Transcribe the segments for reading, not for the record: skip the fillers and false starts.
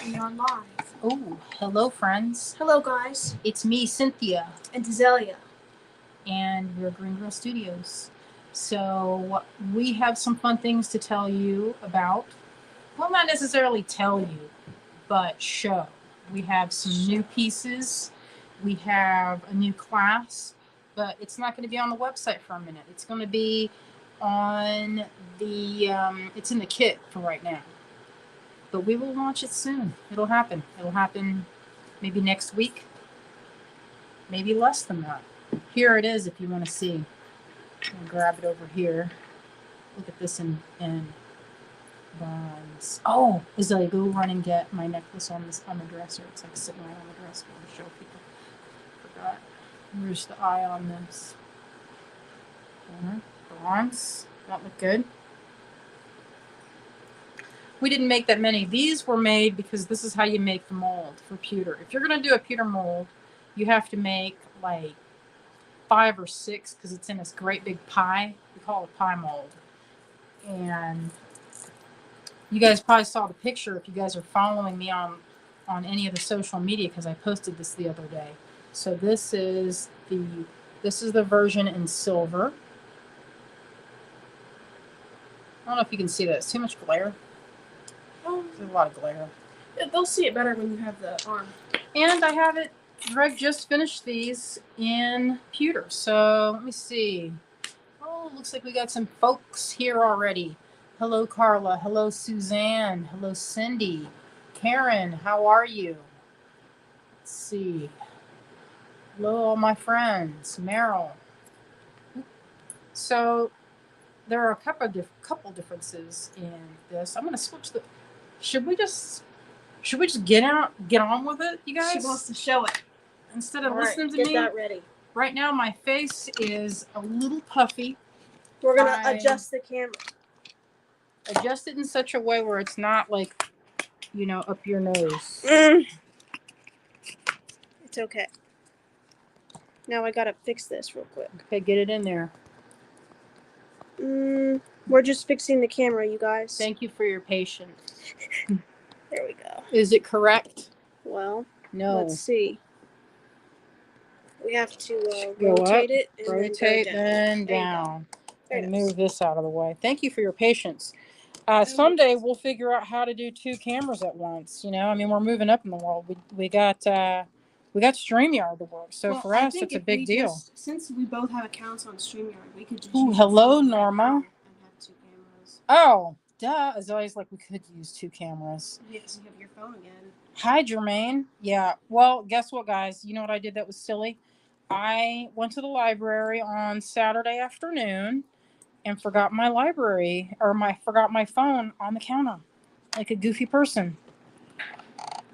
We are live. Oh, hello, friends. Hello, guys. It's me, Cynthia. And Azalea. And we're Green Girl Studios. So we have some fun things to tell you about. Well, not necessarily tell you, but show. We have some new pieces. We have a new class, but it's not going to be on the website for a minute. It's going to be on the, it's in the kit for right now. But we will launch it soon. It'll happen. It'll happen maybe next week. Maybe less than that. Here it is if you want to see. I'll grab it over here. Look at this in bronze. Oh, Azalea, go run and get my necklace on the dresser. It's like sitting right on the dresser. I'll show people. Forgot. Where's the eye on this? Bronze. That look good. We didn't make that many. These were made because this is how you make the mold for pewter. If you're going to do a pewter mold, you have to make like 5 or 6 because it's in this great big pie. We call it pie mold. And you guys probably saw the picture if you guys are following me on any of the social media because I posted this the other day. So this is the version in silver. I don't know if you can see that. It's too much glare. There's a lot of glare. They'll see it better when you have the arm. And I have it. Greg just finished these in pewter. So let me see. Oh, looks like we got some folks here already. Hello, Carla. Hello, Suzanne. Hello, Cindy. Karen, how are you? Let's see. Hello, all my friends. Meryl. So there are a couple differences in this. I'm going to switch the. Should we just get on with it, you guys? She wants to show it. Instead of listening to me. Get that ready. Right now, my face is a little puffy. We're going to adjust the camera. Adjust it in such a way where it's not like, up your nose. It's okay. Now I got to fix this real quick. Okay, get it in there. We're just fixing the camera, you guys. Thank you for your patience. There we go. Is it correct? Well, no. Let's see. We have to rotate it and rotate then down. And nice. Move this out of the way. Thank you for your patience. Someday we'll figure out how to do 2 cameras at once. I mean, we're moving up in the world. We got StreamYard to work. So for us, it's a big deal. Since we both have accounts on StreamYard, we could just hello, Norma. And have 2 cameras. Oh, duh. It's always like we could use 2 cameras. Yes, you have your phone again. Hi, Jermaine. Yeah. Well, guess what, guys? You know what I did that was silly? I went to the library on Saturday afternoon and forgot my forgot my phone on the counter, like a goofy person.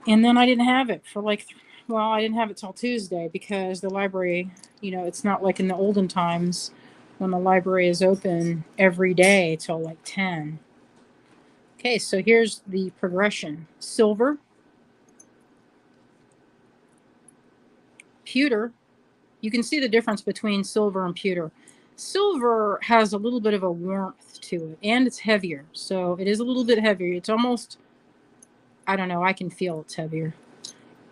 And then I didn't have it for I didn't have it till Tuesday because the library, it's not like in the olden times when the library is open every day till like 10. Okay, so here's the progression. Silver, pewter. You can see the difference between silver and pewter. Silver has a little bit of a warmth to it, and it's heavier. So it is a little bit heavier. It's almost, I don't know, I can feel it's heavier.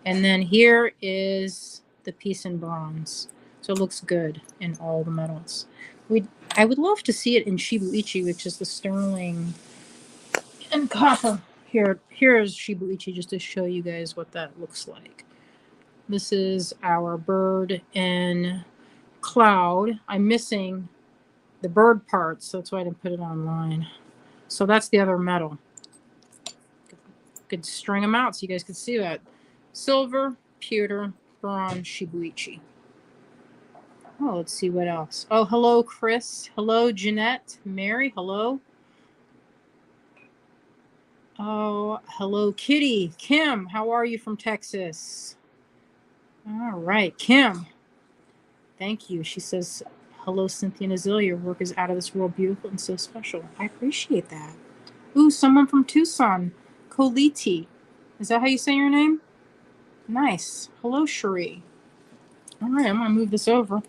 And then here is the piece in bronze. So it looks good in all the metals. I would love to see it in Shibuichi, which is the sterling and copper. Here is Shibuichi just to show you guys what that looks like. This is our bird in cloud. I'm missing the bird parts, so that's why I didn't put it online. So that's the other metal. Could string them out so you guys could see that. Silver, pewter, bronze, Shibuichi. Oh, let's see what else. Oh, hello, Chris. Hello, Jeanette. Mary, hello. Oh, hello, Kitty. Kim, how are you from Texas? All right, Kim. Thank you. She says, hello, Cynthia and Azalea. Your work is out of this world, beautiful and so special. I appreciate that. Ooh, someone from Tucson. Koliti. Is that how you say your name? Nice. Hello, Cherie. All right, I'm going to move this over. I'm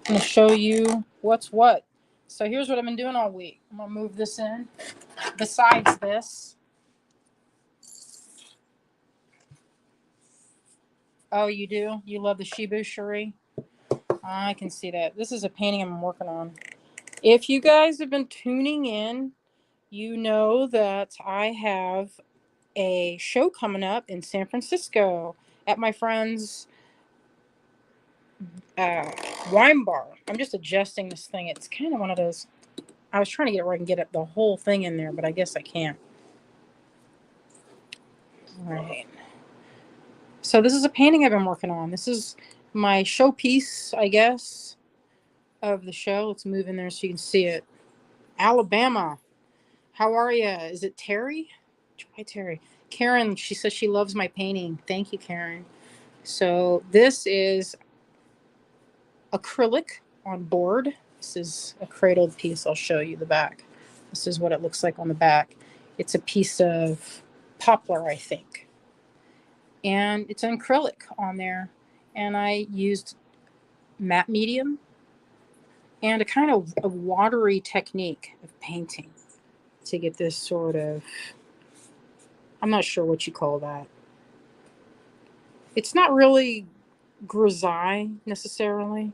going to show you what's what. So here's what I've been doing all week. I'm going to move this in. Besides this, Oh, you do? You love the Shibu Shuri? I can see that. This is a painting I'm working on. If you guys have been tuning in, you know that I have a show coming up in San Francisco at my friend's wine bar. I'm just adjusting this thing. It's kind of one of those. I was trying to get it where I can get the whole thing in there, but I guess I can't. All right. So this is a painting I've been working on. This is my showpiece, I guess, of the show. Let's move in there so you can see it. Alabama. How are you? Is it Terry? Hi, Terry. Karen, she says she loves my painting. Thank you, Karen. So this is acrylic on board. This is a cradled piece. I'll show you the back. This is what it looks like on the back. It's a piece of poplar, I think. And it's an acrylic on there. And I used matte medium and a kind of a watery technique of painting to get this sort of, I'm not sure what you call that. It's not really grisaille necessarily,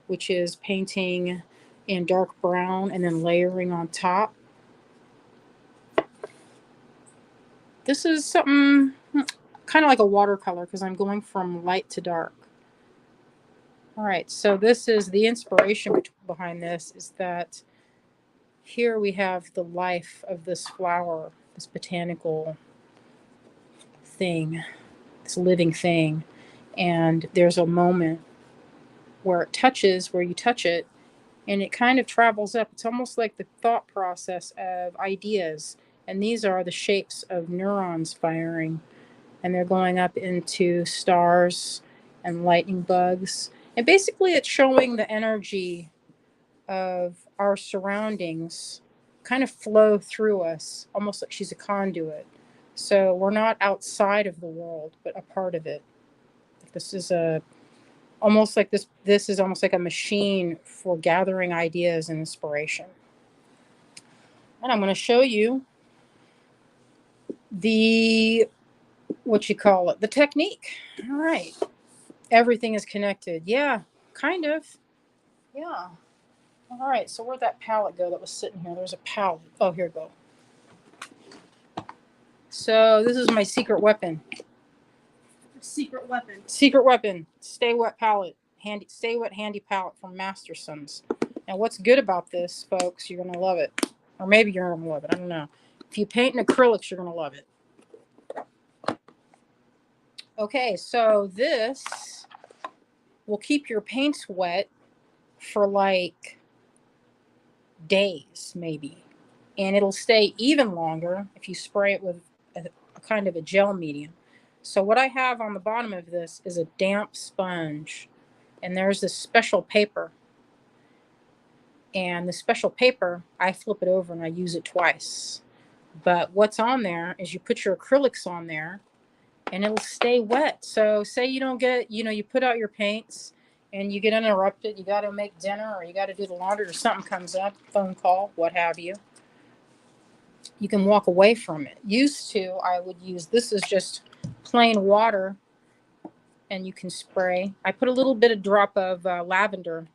which is painting in dark brown and then layering on top. This is something kind of like a watercolor because I'm going from light to dark. All right, so this is the inspiration behind this is that here we have the life of this flower, this botanical thing, this living thing. And there's a moment where it touches, where you touch it, and it kind of travels up. It's almost like the thought process of ideas. And these are the shapes of neurons firing. And they're going up into stars and lightning bugs. And basically it's showing the energy of our surroundings kind of flow through us, almost like she's a conduit. So we're not outside of the world, but a part of it. This is almost like this is almost like a machine for gathering ideas and inspiration. And I'm going to show you the the technique. All right. Everything is connected. Yeah, kind of. Yeah. All right. So where'd that palette go that was sitting here? There's a palette. Oh, here we go. So this is my secret weapon. Secret weapon. Secret weapon. Stay wet palette. Stay wet handy palette from Mastersons. Now what's good about this, folks, you're gonna love it. Or maybe you're gonna love it. I don't know. If you paint in acrylics, you're gonna love it. Okay, so this will keep your paints wet for like days, maybe. And it'll stay even longer if you spray it with a kind of a gel medium. So what I have on the bottom of this is a damp sponge. And there's this special paper. And the special paper, I flip it over and I use it twice. But what's on there is you put your acrylics on there and it'll stay wet. So say you don't get, you put out your paints and you get interrupted. You got to make dinner or you got to do the laundry or something comes up, phone call, what have you. You can walk away from it. Used to, I would use, this is just plain water and you can spray. I put a little bit of drop of lavender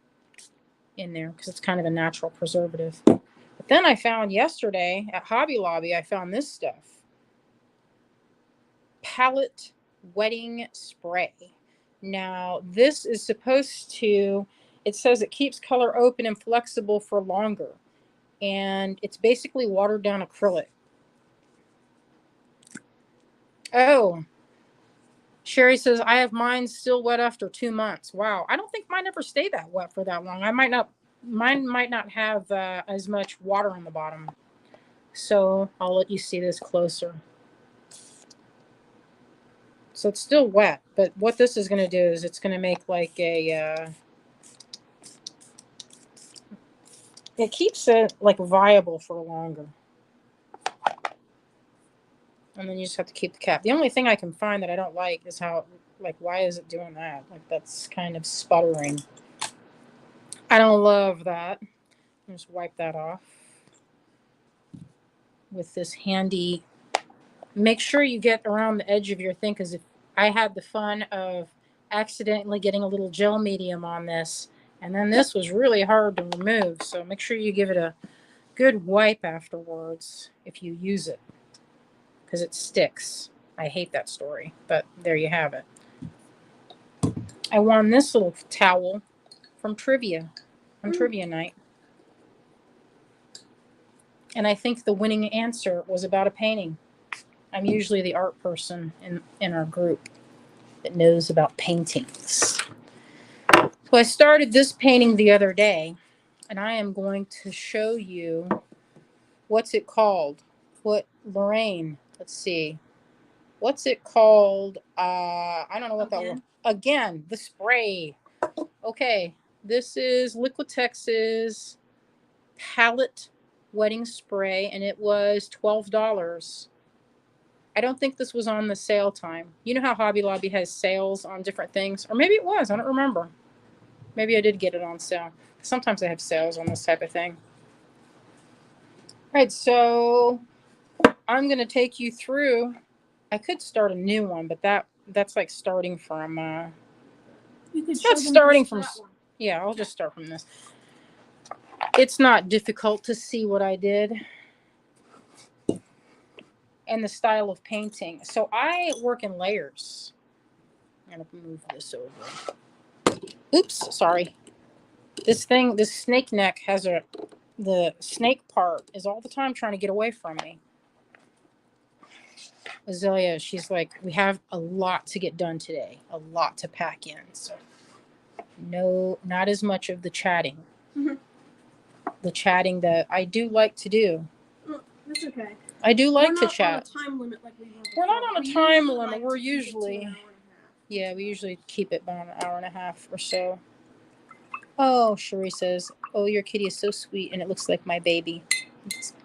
in there because it's kind of a natural preservative. But then I found yesterday at Hobby Lobby, I found this stuff. Palette wetting spray. Now, this is supposed to, it says it keeps color open and flexible for longer. And it's basically watered down acrylic. Oh, Sherry says, I have mine still wet after 2 months. Wow. I don't think mine ever stay that wet for that long. Mine might not have as much water on the bottom. So I'll let you see this closer. So it's still wet, but what this is going to do is it's going to make like it keeps it like viable for longer. And then you just have to keep the cap. The only thing I can find that I don't like is how, like, why is it doing that? Like, that's kind of sputtering. I don't love that. I'll just wipe that off with this handy. Make sure you get around the edge of your thing, because if I had the fun of accidentally getting a little gel medium on this. And then this was really hard to remove. So make sure you give it a good wipe afterwards if you use it, because it sticks. I hate that story, but there you have it. I won this little towel from trivia, on trivia night. And I think the winning answer was about a painting. I'm usually the art person in our group that knows about paintings. So I started this painting the other day, and I am going to show you what's it called. Lorraine, let's see. What's it called? I don't know what that was. Again, the spray. Okay, this is Liquitex's palette wedding spray, and it was $12. I don't think this was on the sale time. You know how Hobby Lobby has sales on different things? Or maybe it was. I don't remember. Maybe I did get it on sale. Sometimes they have sales on this type of thing. All right, so I'm going to take you through. I could start a new one, but that's like starting from... it's not starting from... Yeah, I'll just start from this. It's not difficult to see what I did and the style of painting. So I work in layers. I'm going to move this over. Oops, sorry. This snake neck has the snake part is all the time trying to get away from me. Azalea, she's like, we have a lot to get done today, a lot to pack in. So no, not as much of the chatting. Mm-hmm. The chatting that I do like to do. That's okay. I do like to chat. We're not on a time limit like we were before. We're not on a time limit. We're usually, yeah, we usually keep it about an hour and a half or so. Oh, Cherie says, oh, your kitty is so sweet and it looks like my baby.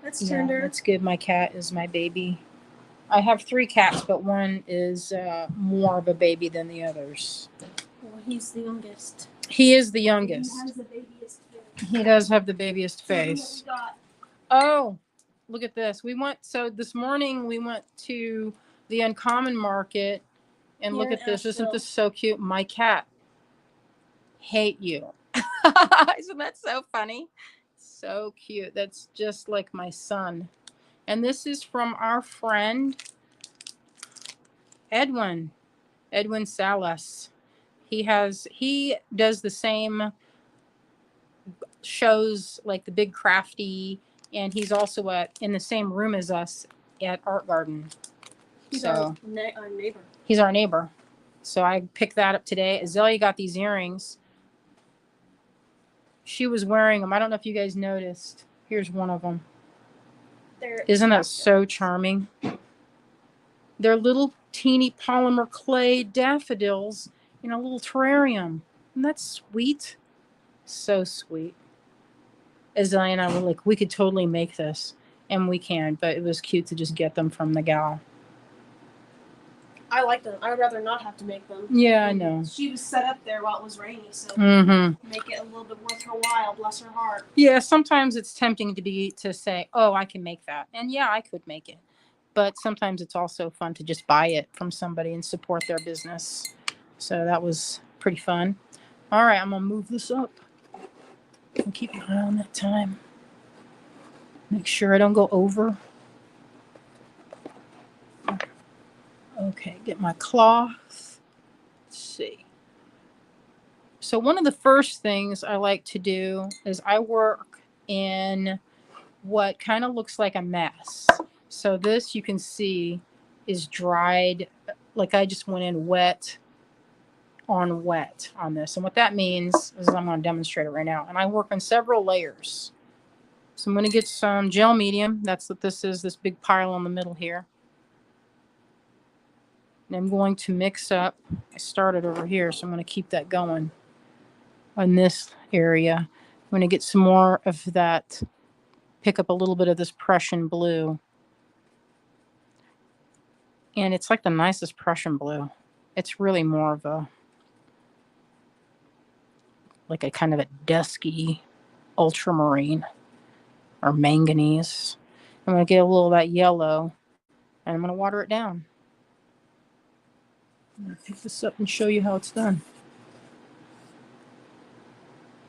That's tender. That's good. My cat is my baby. I have 3 cats, but one is more of a baby than the others. Well, he's the youngest. He is the youngest. He has the babiest face. He does have the babiest face. Oh, look at this. So this morning we went to the Uncommon Market and look at this. Isn't this so cute? My cat hate you. Isn't that so funny? So cute. That's just like my son. And this is from our friend Edwin Salas. He does the same shows like the Big Crafty, and he's also in the same room as us at Art Garden. He's our neighbor. He's our neighbor. So I picked that up today. Azalea got these earrings. She was wearing them. I don't know if you guys noticed. Here's one of them. Isn't that so charming? They're little teeny polymer clay daffodils in a little terrarium. Isn't that sweet? So sweet. Azalea and I were like, we could totally make this. And we can, but it was cute to just get them from the gal. I like them. I'd rather not have to make them. Yeah, I know. She was set up there while it was rainy, so make it a little bit worth her while. Bless her heart. Yeah, sometimes it's tempting to say, oh, I can make that. And yeah, I could make it. But sometimes it's also fun to just buy it from somebody and support their business. So that was pretty fun. All right, I'm going to move this up. And keep an eye on that time. Make sure I don't go over. Okay, get my cloth. Let's see. So one of the first things I like to do is I work in what kind of looks like a mess. So this you can see is dried, like I just went in wet on this. And what that means is I'm going to demonstrate it right now. And I work on several layers. So I'm going to get some gel medium. That's what this is, this big pile in the middle here. And I'm going to mix up. I started over here, so I'm going to keep that going on this area. I'm going to get some more of that, pick up a little bit of this Prussian blue. And it's like the nicest Prussian blue. It's really more of a, like a kind of a dusky ultramarine or manganese. I'm going to get a little of that yellow, and I'm going to water it down. I'm going to pick this up and show you how it's done.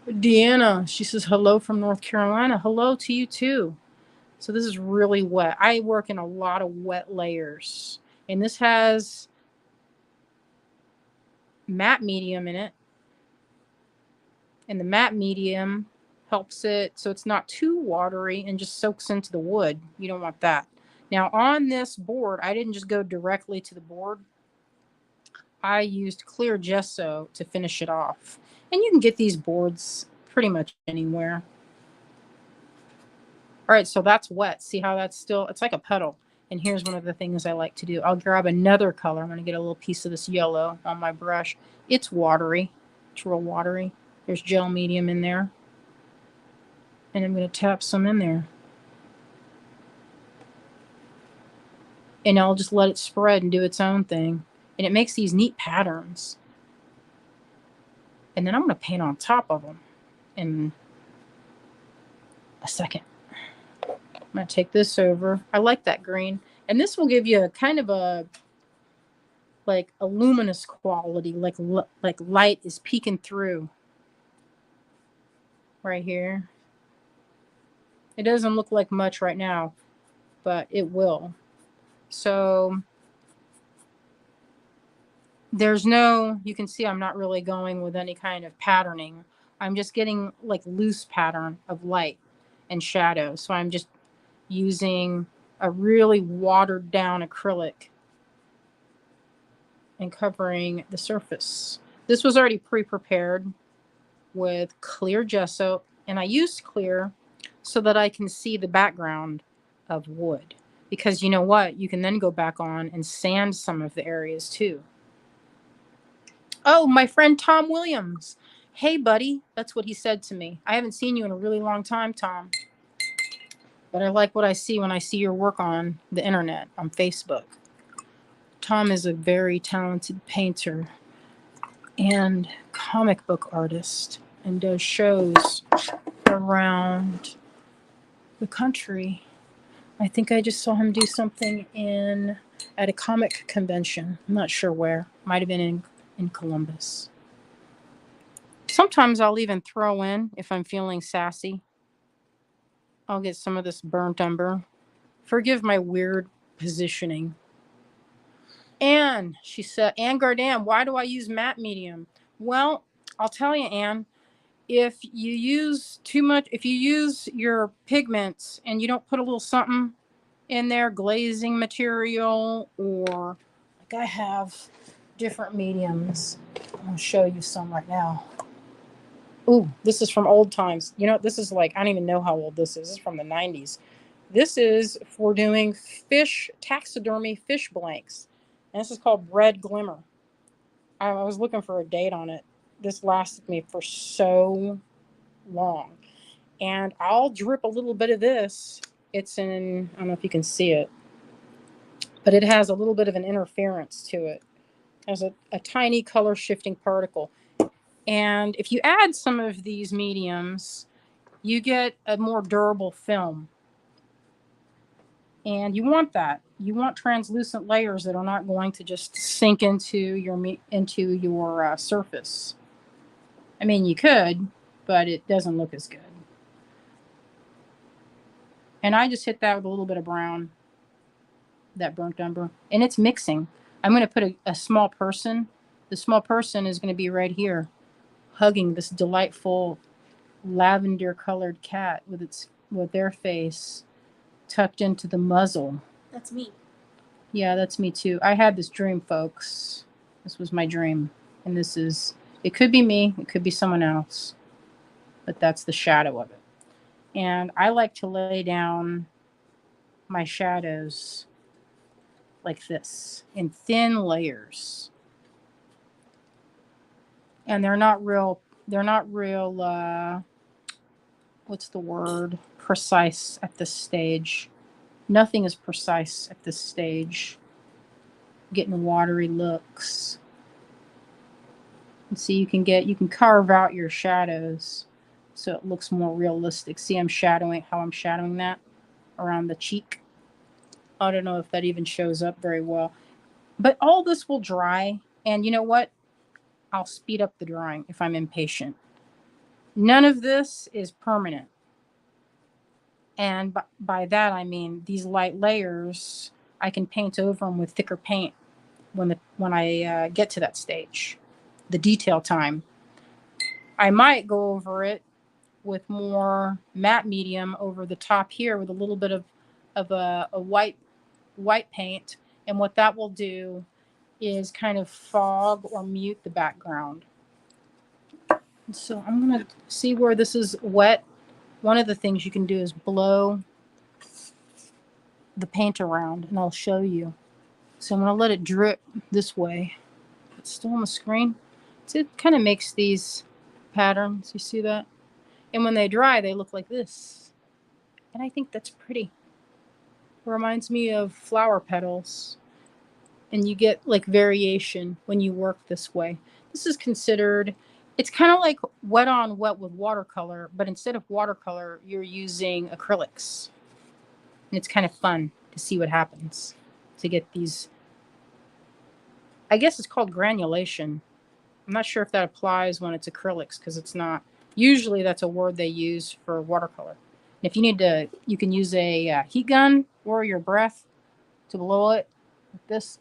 Deanna, she says hello from North Carolina. Hello to you too. So this is really wet. I work in a lot of wet layers. And this has matte medium in it. And the matte medium helps it so it's not too watery and just soaks into the wood. You don't want that. Now on this board, I didn't just go directly to the board. I used clear gesso to finish it off. And you can get these boards pretty much anywhere. All right, so that's wet. See how that's still, it's like a puddle. And here's one of the things I like to do. I'll grab another color. I'm going to get a little piece of this yellow on my brush. It's watery. It's real watery. There's gel medium in there. And I'm going to tap some in there. And I'll just let it spread and do its own thing. And it makes these neat patterns. And then I'm going to paint on top of them in a second. I'm going to take this over. I like that green. And this will give you a kind of a like a luminous quality, like light is peeking through right here. It doesn't look like much right now, but it will. So there's no, you can see I'm not really going with any kind of patterning. I'm just getting like loose pattern of light and shadow. So I'm just using a really watered down acrylic and covering the surface. This was already pre-prepared with clear gesso, and I used clear so that I can see the background of wood. Because you know what? You can then go back on and sand some of the areas too. Oh, my friend Tom Williams. Hey, buddy. That's what he said to me. I haven't seen you in a really long time, Tom. But I like what I see when I see your work on the internet, on Facebook. Tom is a very talented painter and comic book artist and does shows around the country. I think I just saw him do something at a comic convention. I'm not sure where. Might have been in Columbus. Sometimes I'll even throw in, if I'm feeling sassy, I'll get some of this burnt umber. Forgive my weird positioning. Anne, she said, Anne Gardam, why do I use matte medium? Well, I'll tell you, Anne, if you use too much, if you use your pigments and you don't put a little something in there, glazing material, or like I have different mediums. I'm going to show you some right now. Ooh, this is from old times. You know, this is like, I don't even know how old this is. This is from the 90s. This is for doing taxidermy fish blanks. And this is called Red Glimmer. I was looking for a date on it. This lasted me for so long. And I'll drip a little bit of this. It's in, I don't know if you can see it, but it has a little bit of an interference to it. It has a tiny color shifting particle. And if you add some of these mediums, you get a more durable film. And you want that. You want translucent layers that are not going to just sink into your surface. I mean, you could, but it doesn't look as good. And I just hit that with a little bit of brown, that burnt umber. And it's mixing. I'm going to put a small person. The small person is going to be right here, hugging this delightful lavender colored cat with their face tucked into the muzzle. That's me. Yeah, that's me too. I had this dream, folks. This was my dream. And it could be me, it could be someone else, but that's the shadow of it. And I like to lay down my shadows like this in thin layers. And they're not real, what's the word? Precise at this stage. Nothing is precise at this stage. Getting watery looks. And see, you can carve out your shadows so it looks more realistic. See, how I'm shadowing that around the cheek. I don't know if that even shows up very well. But all this will dry And you know what? I'll speed up the drawing if I'm impatient. None of this is permanent. And by that, I mean these light layers, I can paint over them with thicker paint when I get to that stage, the detail time. I might go over it with more matte medium over the top here with a little bit of a white paint. And what that will do is kind of fog or mute the background. So I'm going to see where this is wet. One of the things you can do is blow the paint around, and I'll show you. So I'm going to let it drip this way. It's still on the screen. So it kind of makes these patterns. You see that? And when they dry, they look like this. And I think that's pretty. It reminds me of flower petals. And you get like variation when you work this way. This is considered, it's kind of like wet on wet with watercolor, but instead of watercolor, you're using acrylics. And it's kind of fun to see what happens to get these. I guess it's called granulation. I'm not sure if that applies when it's acrylics because it's not. Usually that's a word they use for watercolor. And if you need to, you can use a heat gun or your breath to blow it like this.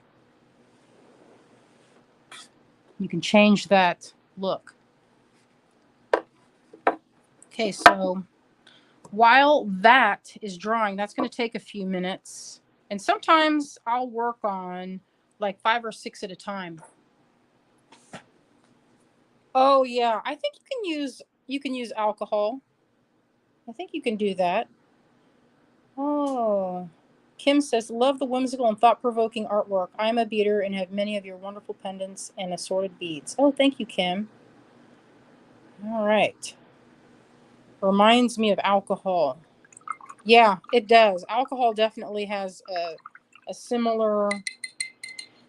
You can change that look. Okay, so while that is drying, that's going to take a few minutes. And sometimes I'll work on like 5 or 6 at a time. Oh yeah, I think you can use alcohol. I think you can do that. Oh, Kim says, love the whimsical and thought-provoking artwork. I'm a beater and have many of your wonderful pendants and assorted beads. Oh, thank you, Kim. All right. Reminds me of alcohol. Yeah, it does. Alcohol definitely has a similar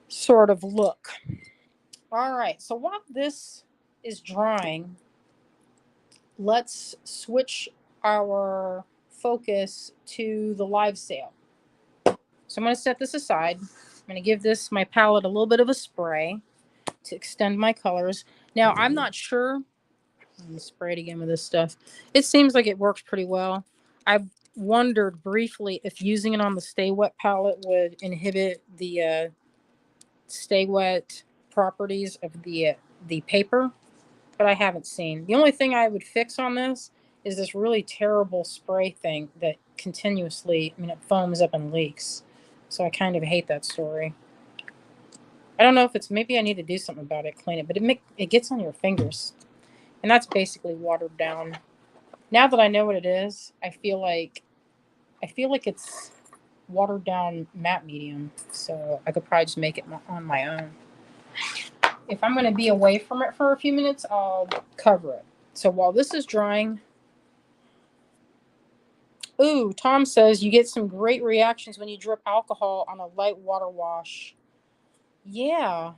sort of look. All right. So while this is drying, let's switch our focus to the live sale. So I'm going to set this aside. I'm going to give my palette a little bit of a spray to extend my colors. Now, I'm not sure. Let me spray it again with this stuff. It seems like it works pretty well. I've wondered briefly if using it on the Stay Wet palette would inhibit the Stay Wet properties of the paper, but I haven't seen. The only thing I would fix on this is this really terrible spray thing that continuously, it foams up and leaks. So I kind of hate that story. I don't know if it's, maybe I need to do something about it, clean it, but it gets on your fingers. And that's basically watered down. Now that I know what it is, I feel like it's watered down matte medium. So I could probably just make it on my own. If I'm going to be away from it for a few minutes, I'll cover it. So while this is drying, ooh, Tom says you get some great reactions when you drip alcohol on a light water wash. Yeah.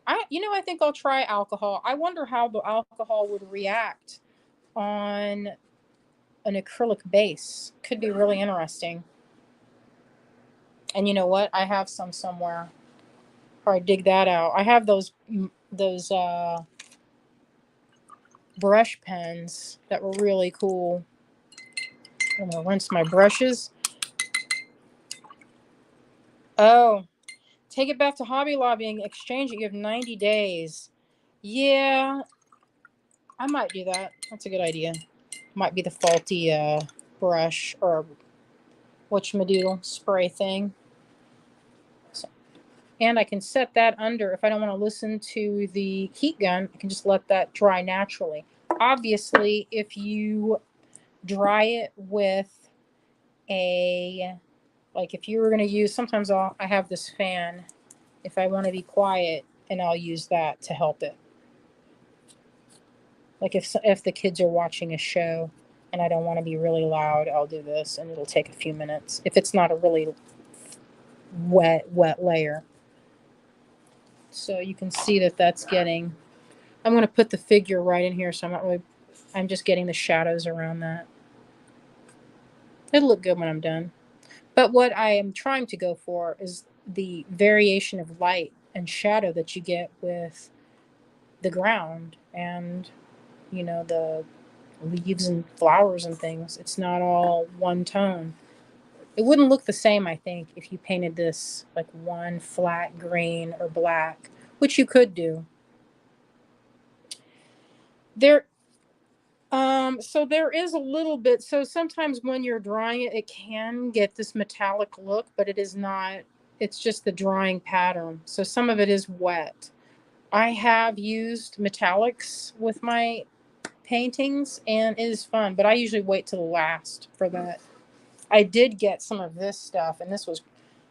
I think I'll try alcohol. I wonder how the alcohol would react on an acrylic base. Could be really interesting. And you know what? I have some somewhere. Probably dig that out. I have those brush pens that were really cool. I'm gonna rinse my brushes. Oh, take it back to Hobby Lobby and exchange it. You have 90 days. Yeah, I might do that. That's a good idea. Might be the faulty brush or whatchamadoodle spray thing. So, and I can set that under. If I don't want to listen to the heat gun, I can just let that dry naturally. Obviously, if you dry it with if you were going to use, sometimes I have this fan if I want to be quiet, and I'll use that to help it. Like if the kids are watching a show and I don't want to be really loud, I'll do this and it'll take a few minutes. If it's not a really wet layer. So you can see that that's getting, I'm going to put the figure right in here. So I'm just getting the shadows around that. It'll look good when I'm done. But what I am trying to go for is the variation of light and shadow that you get with the ground and, you know, the leaves and flowers and things. It's not all one tone. It wouldn't look the same, I think, if you painted this like one flat green or black, which you could do. There, so there is a little bit. So sometimes when you're drying it, it can get this metallic look, but it is not. It's just the drying pattern. So some of it is wet. I have used metallics with my paintings, and it is fun, but I usually wait till the last for that. I did get some of this stuff, and this was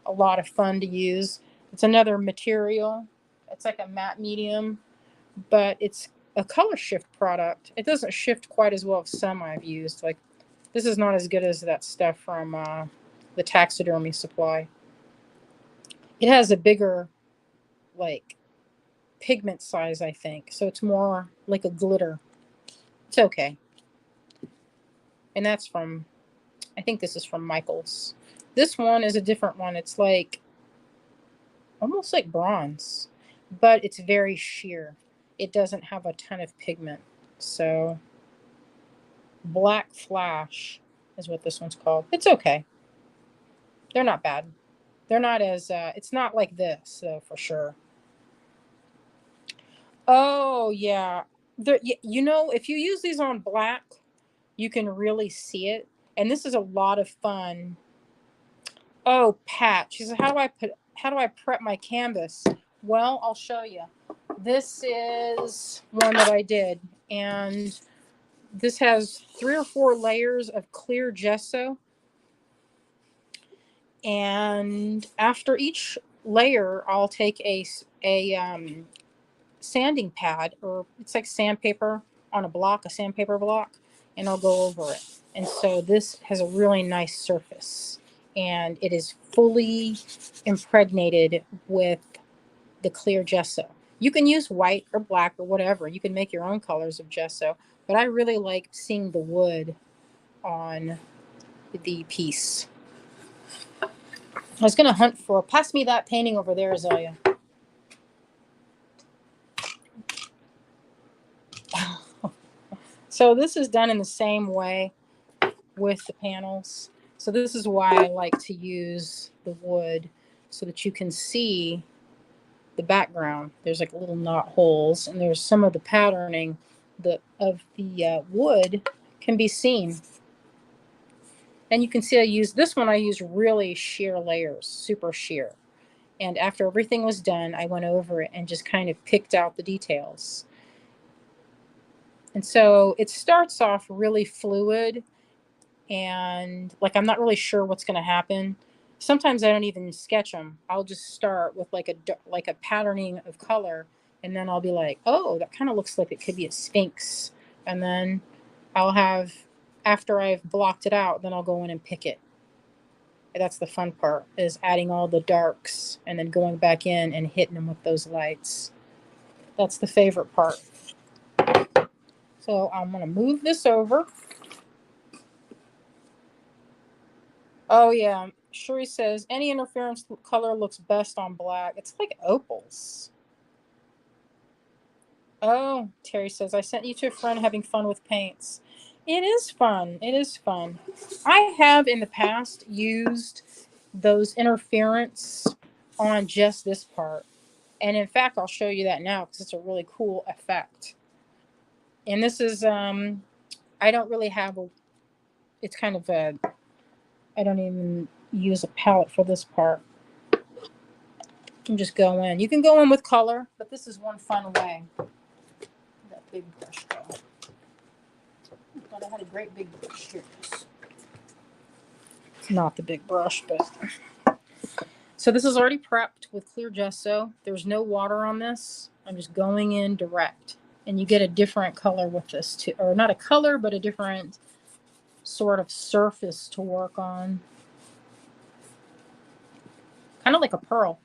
a lot of fun to use. It's another material. It's like a matte medium, but it's a color shift product. It doesn't shift quite as well as some I've used. Like, this is not as good as that stuff from the taxidermy supply. It has a bigger, like, pigment size, I think. So it's more like a glitter. It's okay. And that's from, I think this is from Michael's. This one is a different one. It's like, almost like bronze, but it's very sheer. It doesn't have a ton of pigment. So Black Flash is what this one's called. It's okay. They're not bad. They're not as, it's not like this, though, for sure. Oh, yeah. You know, if you use these on black, you can really see it. And this is a lot of fun. Oh, Pat. She said, how do I prep my canvas? Well, I'll show you. This is one that I did. And this has 3 or 4 layers of clear gesso. And after each layer, I'll take a sanding pad, or it's like sandpaper on a block, a sandpaper block, and I'll go over it. And so this has a really nice surface, and it is fully impregnated with the clear gesso. You can use white or black or whatever. You can make your own colors of gesso, but I really like seeing the wood on the piece. I was going to hunt for, pass me that painting over there, Azalea. So this is done in the same way with the panels. So this is why I like to use the wood, so that you can see the background. There's like little knot holes, and there's some of the patterning of the wood can be seen. And you can see I use really sheer layers, super sheer. And after everything was done, I went over it and just kind of picked out the details. And so it starts off really fluid, and like I'm not really sure what's going to happen. Sometimes I don't even sketch them. I'll just start with like a patterning of color, and then I'll be like, oh, that kind of looks like it could be a sphinx. And then I'll have, after I've blocked it out, then I'll go in and pick it. That's the fun part, is adding all the darks and then going back in and hitting them with those lights. That's the favorite part. So I'm going to move this over. Oh, yeah. Sherry says, any interference color looks best on black. It's like opals. Oh, Terry says, I sent you to a friend having fun with paints. It is fun. It is fun. I have in the past used those interference on just this part. And in fact, I'll show you that now because it's a really cool effect. And this is, I don't really have it's kind of I don't even use a palette for this part. You can just go in. You can go in with color, but this is one fun way. That big brush go. I thought I had a great big brush here. It's not the big brush, but. So this is already prepped with clear gesso. There's no water on this. I'm just going in direct. And you get a different color with this too. Or not a color, but a different sort of surface to work on. Kind of like a pearl.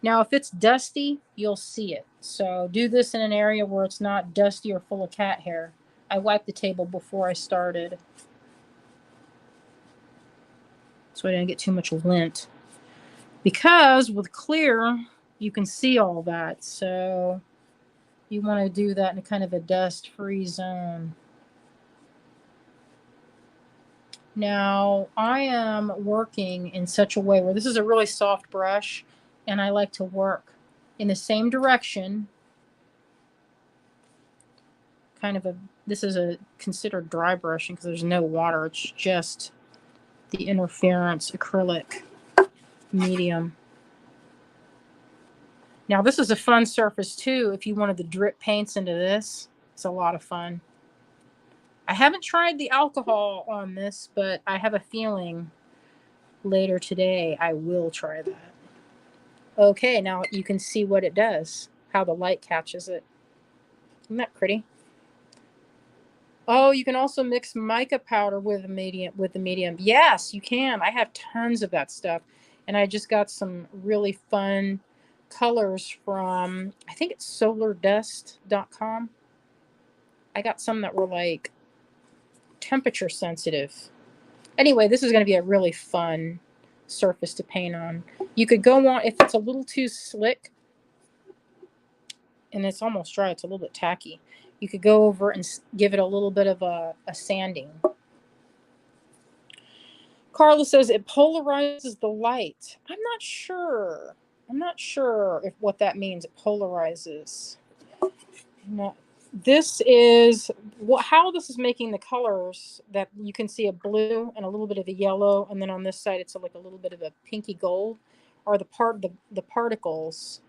Now, if it's dusty, you'll see it. So do this in an area where it's not dusty or full of cat hair. I wiped the table before I started, so I didn't get too much lint. Because with clear, you can see all that. So you want to do that in a kind of a dust-free zone. Now, I am working in such a way where this is a really soft brush, and I like to work in the same direction. This is a considered dry brushing because there's no water. It's just the interference acrylic medium. Now, this is a fun surface too. If you wanted to drip paints into this, it's a lot of fun. I haven't tried the alcohol on this, but I have a feeling later today I will try that. Okay, now you can see what it does, how the light catches it. Isn't that pretty? Oh, you can also mix mica powder with the medium. Yes, you can. I have tons of that stuff. And I just got some really fun colors from, I think it's solardust.com. I got some that were like temperature sensitive. Anyway, this is going to be a really fun surface to paint on. You could go on, if it's a little too slick and it's almost dry, it's a little bit tacky, you could go over and give it a little bit of a sanding. Carla says it polarizes the light. I'm not sure. I'm not sure if what that means. It polarizes. No, this is how this is making the colors that you can see a blue and a little bit of a yellow, and then on this side it's like a little bit of a pinky gold. Or the particles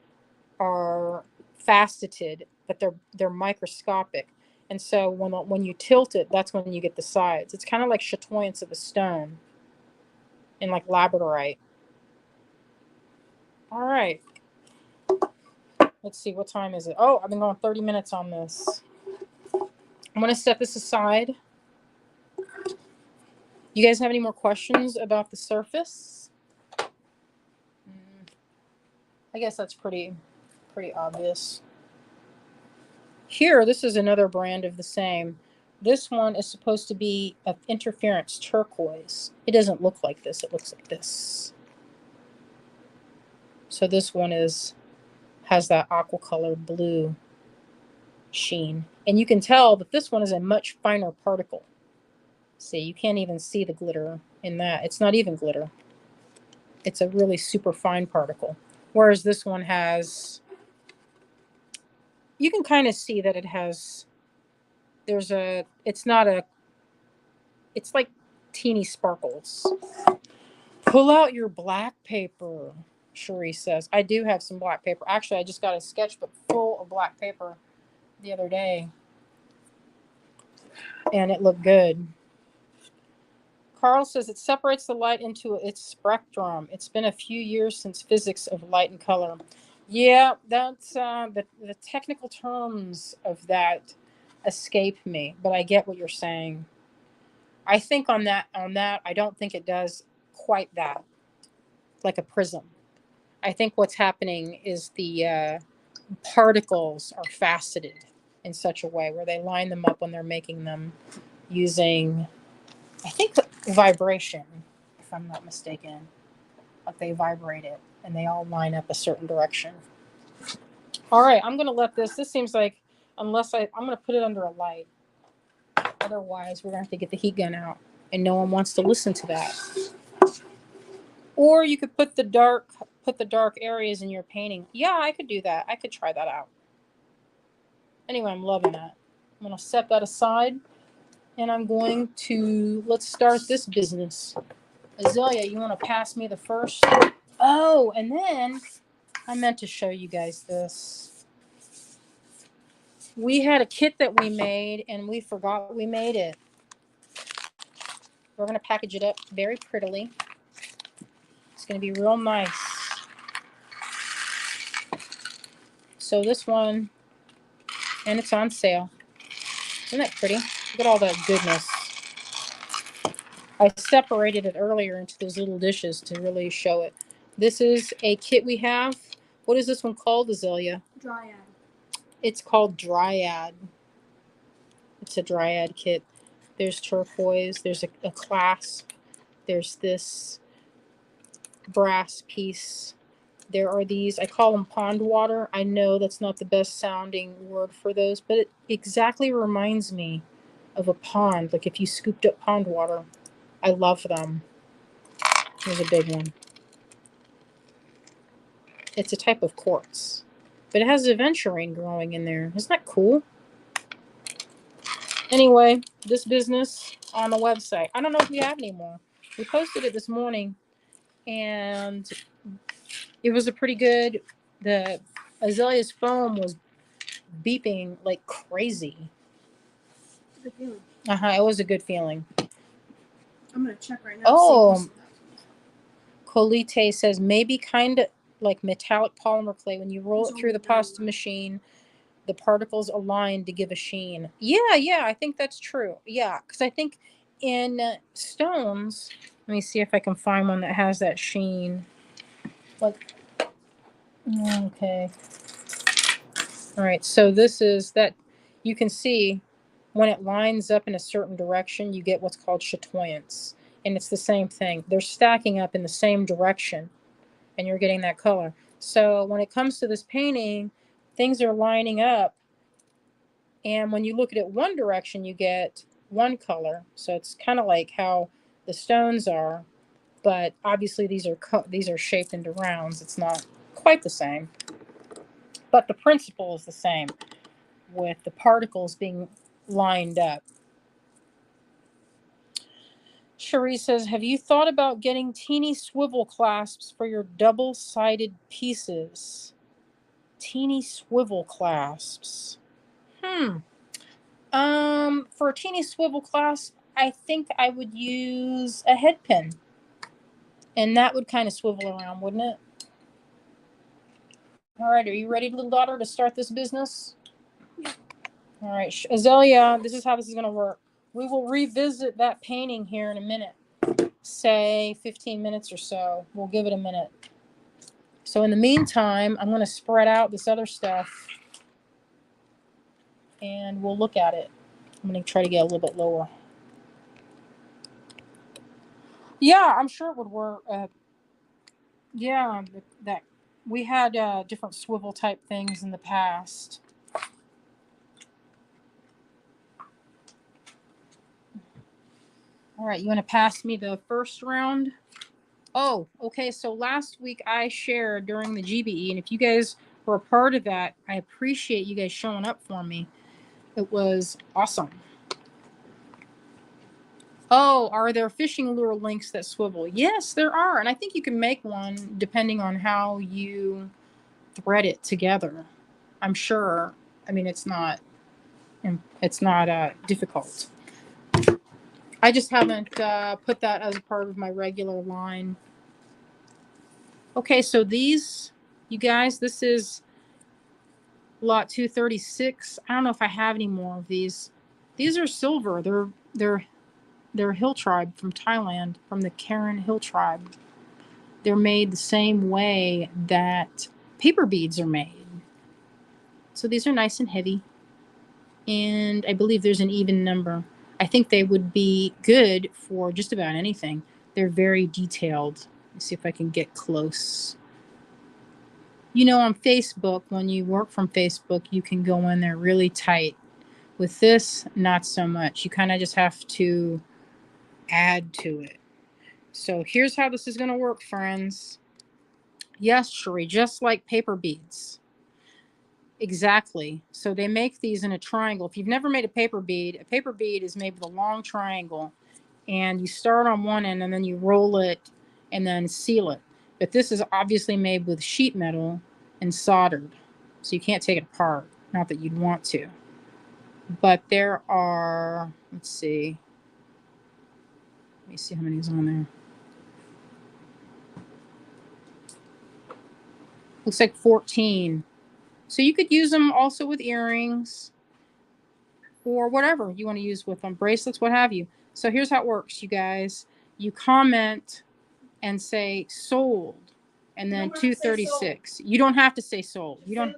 are faceted, but they're microscopic, and so when you tilt it, that's when you get the sides. It's kind of like chatoyance of a stone. And like labradorite. All right. Let's see, what time is it? Oh, I've been going 30 minutes on this. I'm going to set this aside. You guys have any more questions about the surface? I guess that's pretty obvious. Here, this is another brand of the same. This one is supposed to be an interference turquoise. It doesn't look like this. It looks like this. So this one has that aqua colored blue sheen. And you can tell that this one is a much finer particle. See, you can't even see the glitter in that. It's not even glitter. It's a really super fine particle. Whereas this one has, you can kind of see that it has, it's like teeny sparkles. Pull out your black paper, Cherie says. I do have some black paper. Actually, I just got a sketchbook full of black paper the other day, and it looked good. Carl says it separates the light into its spectrum. It's been a few years since physics of light and color. Yeah, that's the technical terms of that escape me, but I get what you're saying. I think on that, I don't think it does quite that, like a prism. I think what's happening is the particles are faceted in such a way where they line them up when they're making them using, I think, vibration, if I'm not mistaken. Like they vibrate it and they all line up a certain direction. All right, I'm going to let this seems like, I'm going to put it under a light. Otherwise, we're going to have to get the heat gun out, and no one wants to listen to that. Or you could put the dark areas in your painting. Yeah, I could do that. I could try that out. Anyway, I'm loving that. I'm going to set that aside, and I'm going to, let's start this business. Azalea, you want to pass me the first? Oh, and then I meant to show you guys this. We had a kit that we made, and we forgot we made it. We're going to package it up very prettily. It's going to be real nice. So this one, and it's on sale. Isn't that pretty? Look at all that goodness. I separated it earlier into those little dishes to really show it. This is a kit we have. What is this one called, Azalea? Dryad. It's called Dryad. It's a Dryad kit. There's turquoise. There's a clasp. There's this brass piece. There are these, I call them pond water. I know that's not the best sounding word for those, but it exactly reminds me of a pond. Like if you scooped up pond water. I love them. Here's a big one. It's a type of quartz, but it has aventurine growing in there. Isn't that cool? Anyway, this business on the website. I don't know if we have any more. We posted it this morning, and it was a pretty good. The Azalea's foam was beeping like crazy. Good feeling. It was a good feeling. I'm gonna check right now. Oh, Colite says maybe kind of like metallic polymer clay. When you roll it through the pasta machine, the particles align to give a sheen. Yeah, I think that's true. Yeah, because I think in stones, let me see if I can find one that has that sheen. Like, okay. All right, so this is that, you can see when it lines up in a certain direction, you get what's called chatoyance. And it's the same thing. They're stacking up in the same direction, and you're getting that color. So when it comes to this painting, things are lining up. And when you look at it one direction, you get one color. So it's kind of like how the stones are, but obviously these are shaped into rounds. It's not quite the same, but the principle is the same with the particles being lined up. Cherie says, have you thought about getting teeny swivel clasps for your double-sided pieces? Teeny swivel clasps. For a teeny swivel clasp, I think I would use a head pin. And that would kind of swivel around, wouldn't it? All right, are you ready, little daughter, to start this business? All right, Azalea, this is how this is going to work. We will revisit that painting here in a minute. Say 15 minutes or so. We'll give it a minute. So in the meantime, I'm going to spread out this other stuff and we'll look at it. I'm going to try to get a little bit lower. Yeah, I'm sure it would work. Yeah, that we had different swivel type things in the past. All right, you want to pass me the first round? Oh, okay. So last week I shared during the GBE, and if you guys were a part of that, I appreciate you guys showing up for me. It was awesome. Oh, are there fishing lure links that swivel? Yes, there are. And I think you can make one depending on how you thread it together. I'm sure. I mean, it's not difficult. I just haven't put that as a part of my regular line. Okay, so these, you guys, this is lot 236. I don't know if I have any more of these. These are silver. They're hill tribe from Thailand, from the Karen hill tribe. They're made the same way that paper beads are made. So these are nice and heavy. And I believe there's an even number. I think they would be good for just about anything. They're very detailed. Let's see if I can get close. You know, on Facebook, when you work from Facebook, you can go in there really tight. With this, not so much. You kind of just have to add to it. So here's how this is going to work, friends. Yes, Cherie, just like paper beads. Exactly. So they make these in a triangle. If you've never made a paper bead is made with a long triangle. And you start on one end and then you roll it and then seal it. But this is obviously made with sheet metal and soldered. So you can't take it apart. Not that you'd want to. But there are, let's see. Let me see how many is on there. Looks like 14. So you could use them also with earrings or whatever you want to use with them, bracelets, what have you. So here's how it works, you guys. You comment and say sold, and then 236. You don't have to say sold. You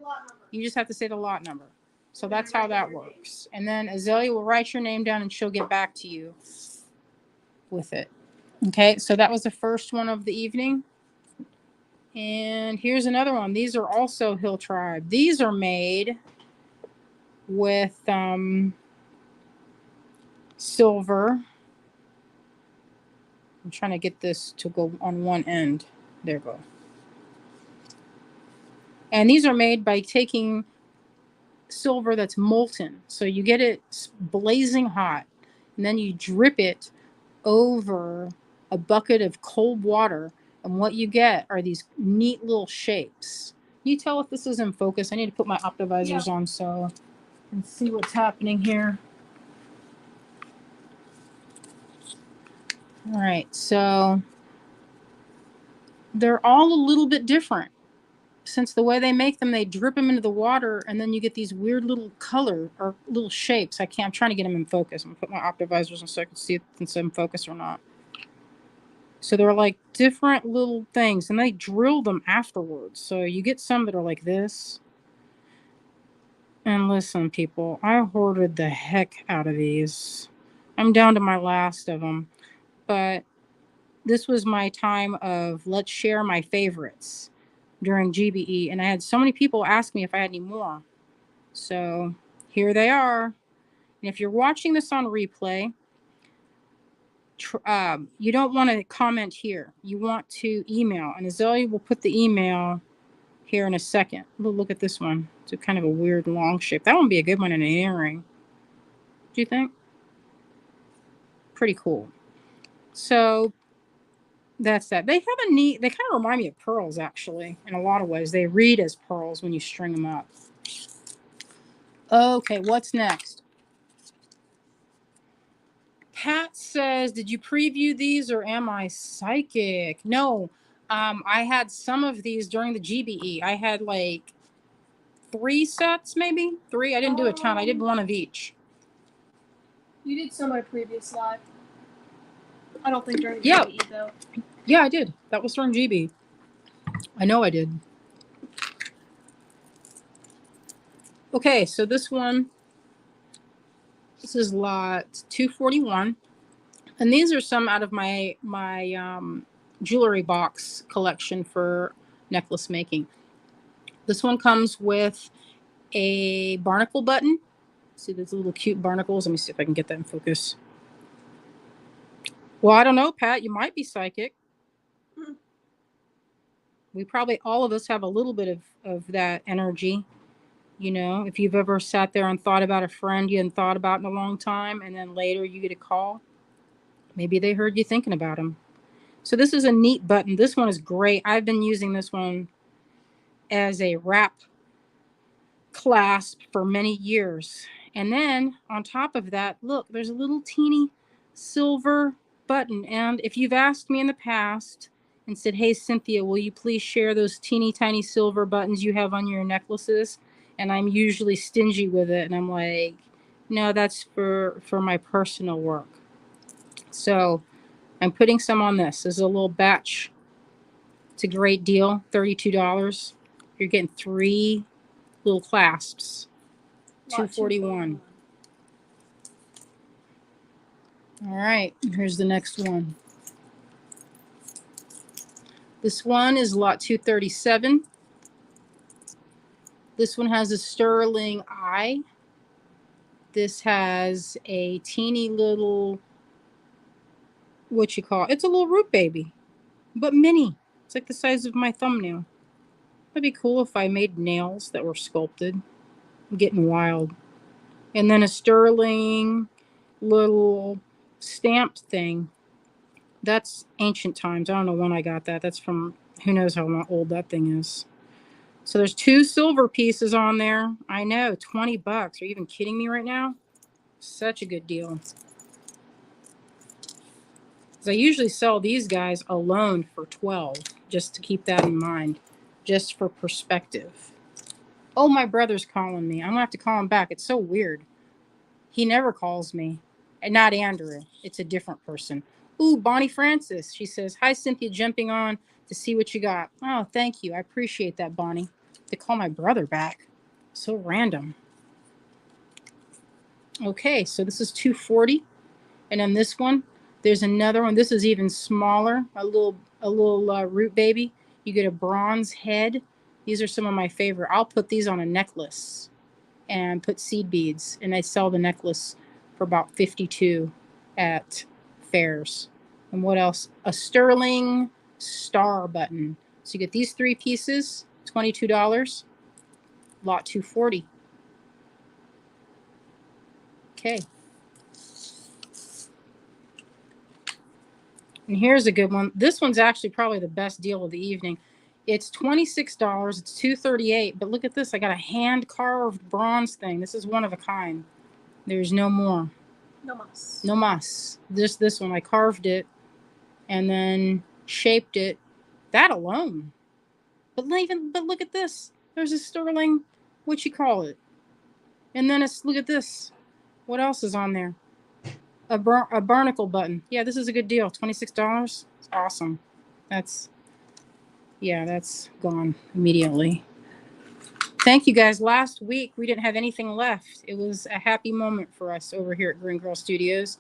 just have to say the lot number. So that's how that works. And then Azalea will write your name down and she'll get back to you with it. Okay, so that was the first one of the evening. And here's another one. These are also Hill Tribe. These are made with silver. I'm trying to get this to go on one end. There we go. And these are made by taking silver that's molten. So you get it blazing hot, and then you drip it over a bucket of cold water, and what you get are these neat little shapes. Can you tell if this is in focus? I need to put my optovisors on so I can see what's happening here. All right, so they're all a little bit different. Since the way they make them, they drip them into the water, and then you get these weird little color or little shapes. I'm trying to get them in focus. I'm gonna put my optovisors on so I can see if it's in focus or not. So they're like different little things, and they drill them afterwards. So you get some that are like this. And listen, people, I hoarded the heck out of these. I'm down to my last of them. But this was my time of let's share my favorites during GBE. And I had so many people ask me if I had any more. So here they are. And if you're watching this on replay, you don't want to comment here. You want to email. And Azalea will put the email here in a second. Look at this one. It's a kind of a weird long shape. That would be a good one in an earring. Do you think? Pretty cool. So that's that. They kind of remind me of pearls, actually, in a lot of ways. They read as pearls when you string them up. Okay, what's next? Pat says, did you preview these or am I psychic? No, I had some of these during the GBE. I had like 3 sets, maybe 3. I didn't do a ton. I did one of each. You did some my previous live. I don't think during GBE though. Yeah, I did. That was during GB. I know I did. Okay, so this is lot 241. And these are some out of my jewelry box collection for necklace making. This one comes with a barnacle button. See those little cute barnacles? Let me see if I can get that in focus. Well, I don't know, Pat. You might be psychic. We probably, all of us have a little bit of that energy. You know, if you've ever sat there and thought about a friend you hadn't thought about in a long time, and then later you get a call. Maybe they heard you thinking about them. So this is a neat button. This one is great. I've been using this one as a wrap clasp for many years. And then on top of that, look, there's a little teeny silver button. And if you've asked me in the past and said, hey, Cynthia, will you please share those teeny tiny silver buttons you have on your necklaces? And I'm usually stingy with it. And I'm like, no, that's for my personal work. So I'm putting some on this. This is a little batch. It's a great deal, $32. You're getting 3 little clasps. 241. All right, here's the next one. This one is lot 237. This one has a sterling eye. This has a teeny little, what you call it? It's a little root baby, but mini. It's like the size of my thumbnail. That'd be cool if I made nails that were sculpted. I'm getting wild. And then a sterling little stamped thing. That's ancient times. I don't know when I got that. That's from who knows how old that thing is. So there's 2 silver pieces on there. I know, $20. Are you even kidding me right now? Such a good deal. Because I usually sell these guys alone for $12, just to keep that in mind, just for perspective. Oh, my brother's calling me. I'm going to have to call him back. It's so weird. He never calls me. And not Andrew. It's a different person. Ooh, Bonnie Francis. She says, hi, Cynthia, jumping on to see what you got. Oh, thank you. I appreciate that, Bonnie. To call my brother back. So random. Okay, so this is 240. And then this one, there's another one. This is even smaller. A little root baby. You get a bronze head. These are some of my favorite. I'll put these on a necklace and put seed beads, and I sell the necklace for about $52 at fairs. And what else? A sterling star button. So you get these 3 pieces, $22. Lot 240. Okay. And here's a good one. This one's actually probably the best deal of the evening. It's $26. It's $238. But look at this. I got a hand-carved bronze thing. This is one of a kind. There's no more. No mas. No mas. This one. I carved it and then shaped it. That alone. But look at this. There's a sterling, what you call it. And then look at this. What else is on there? A barnacle button. Yeah, this is a good deal. $26. It's awesome. That's gone immediately. Thank you guys. Last week we didn't have anything left. It was a happy moment for us over here at Green Girl Studios.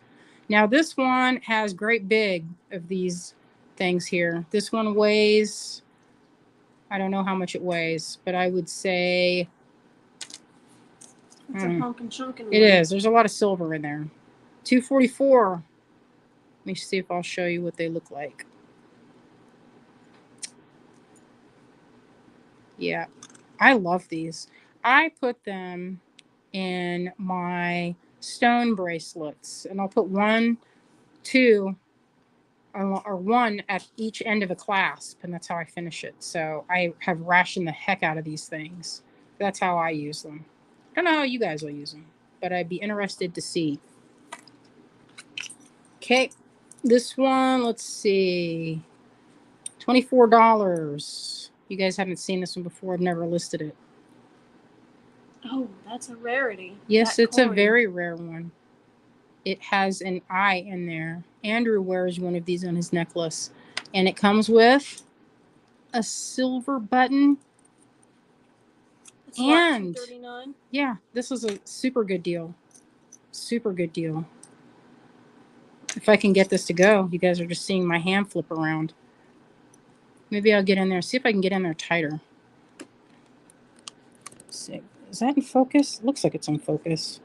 Now this one has great big of these things here. This one weighs, I don't know how much it weighs, but I would say it's a honkin' chunkin' one. It is. There's a lot of silver in there. $244. Let me see if I'll show you what they look like. Yeah, I love these. I put them in my stone bracelets, and I'll put 1, 2, or 1 at each end of a clasp, and that's how I finish it. So I have rationed the heck out of these things. That's how I use them. I don't know how you guys will use them, but I'd be interested to see. Okay, this one, let's see, $24. You guys haven't seen this one before. I've never listed it. Oh, that's a rarity. Yes, it's a very rare one. It has an eye in there. Andrew wears one of these on his necklace, and it comes with a silver button. It's and $239. Yeah, this is a super good deal. Super good deal. If I can get this to go, you guys are just seeing my hand flip around. Maybe I'll get in there, see if I can get in there tighter. Let's see. Is that in focus? It looks like it's in focus.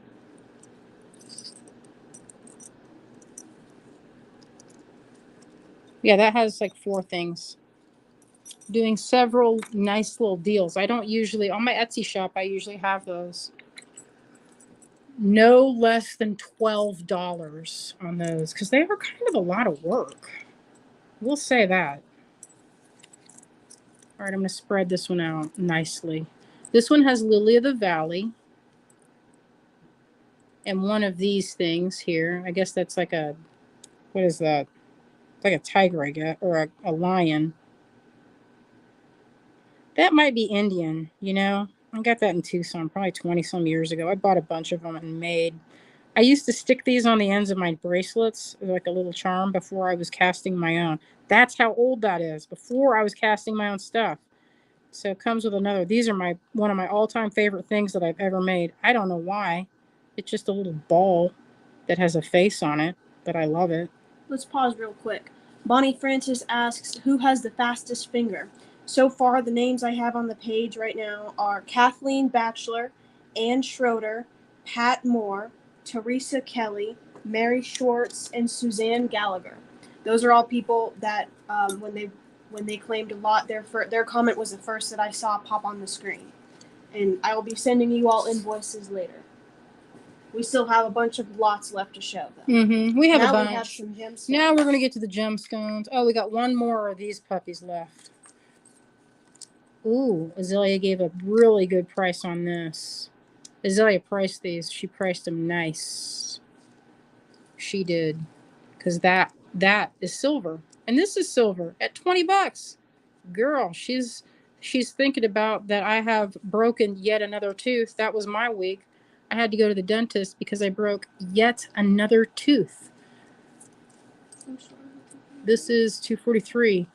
Yeah, that has like 4 things. Doing several nice little deals. I don't usually, on my Etsy shop, I usually have those. No less than $12 on those, because they are kind of a lot of work. We'll say that. All right, I'm going to spread this one out nicely. This one has Lily of the Valley. And one of these things here, I guess that's like a, what is that? Like a tiger, I guess, or a lion. That might be Indian, you know? I got that in Tucson probably 20 some years ago. I bought a bunch of them and made. I used to stick these on the ends of my bracelets, like a little charm, before I was casting my own. That's how old that is, before I was casting my own stuff. So it comes with another. These are one of my all-time favorite things that I've ever made. I don't know why. It's just a little ball that has a face on it, but I love it. Let's pause real quick. Bonnie Francis asks, who has the fastest finger? So far, the names I have on the page right now are Kathleen Batchelor, Ann Schroeder, Pat Moore, Teresa Kelly, Mary Schwartz, and Suzanne Gallagher. Those are all people that, when they claimed a lot, their comment was the first that I saw pop on the screen. And I will be sending you all invoices later. We still have a bunch of lots left to show, though. Mm-hmm. We have a bunch. Now we have some gemstones. Now we're going to get to the gemstones. Oh, we got one more of these puppies left. Ooh, Azalea gave a really good price on this. Azalea priced these. She priced them nice. She did. Because that is silver. And this is silver at $20. Girl, she's thinking about that. I have broken yet another tooth. That was my week. I had to go to the dentist because I broke yet another tooth. This is $243.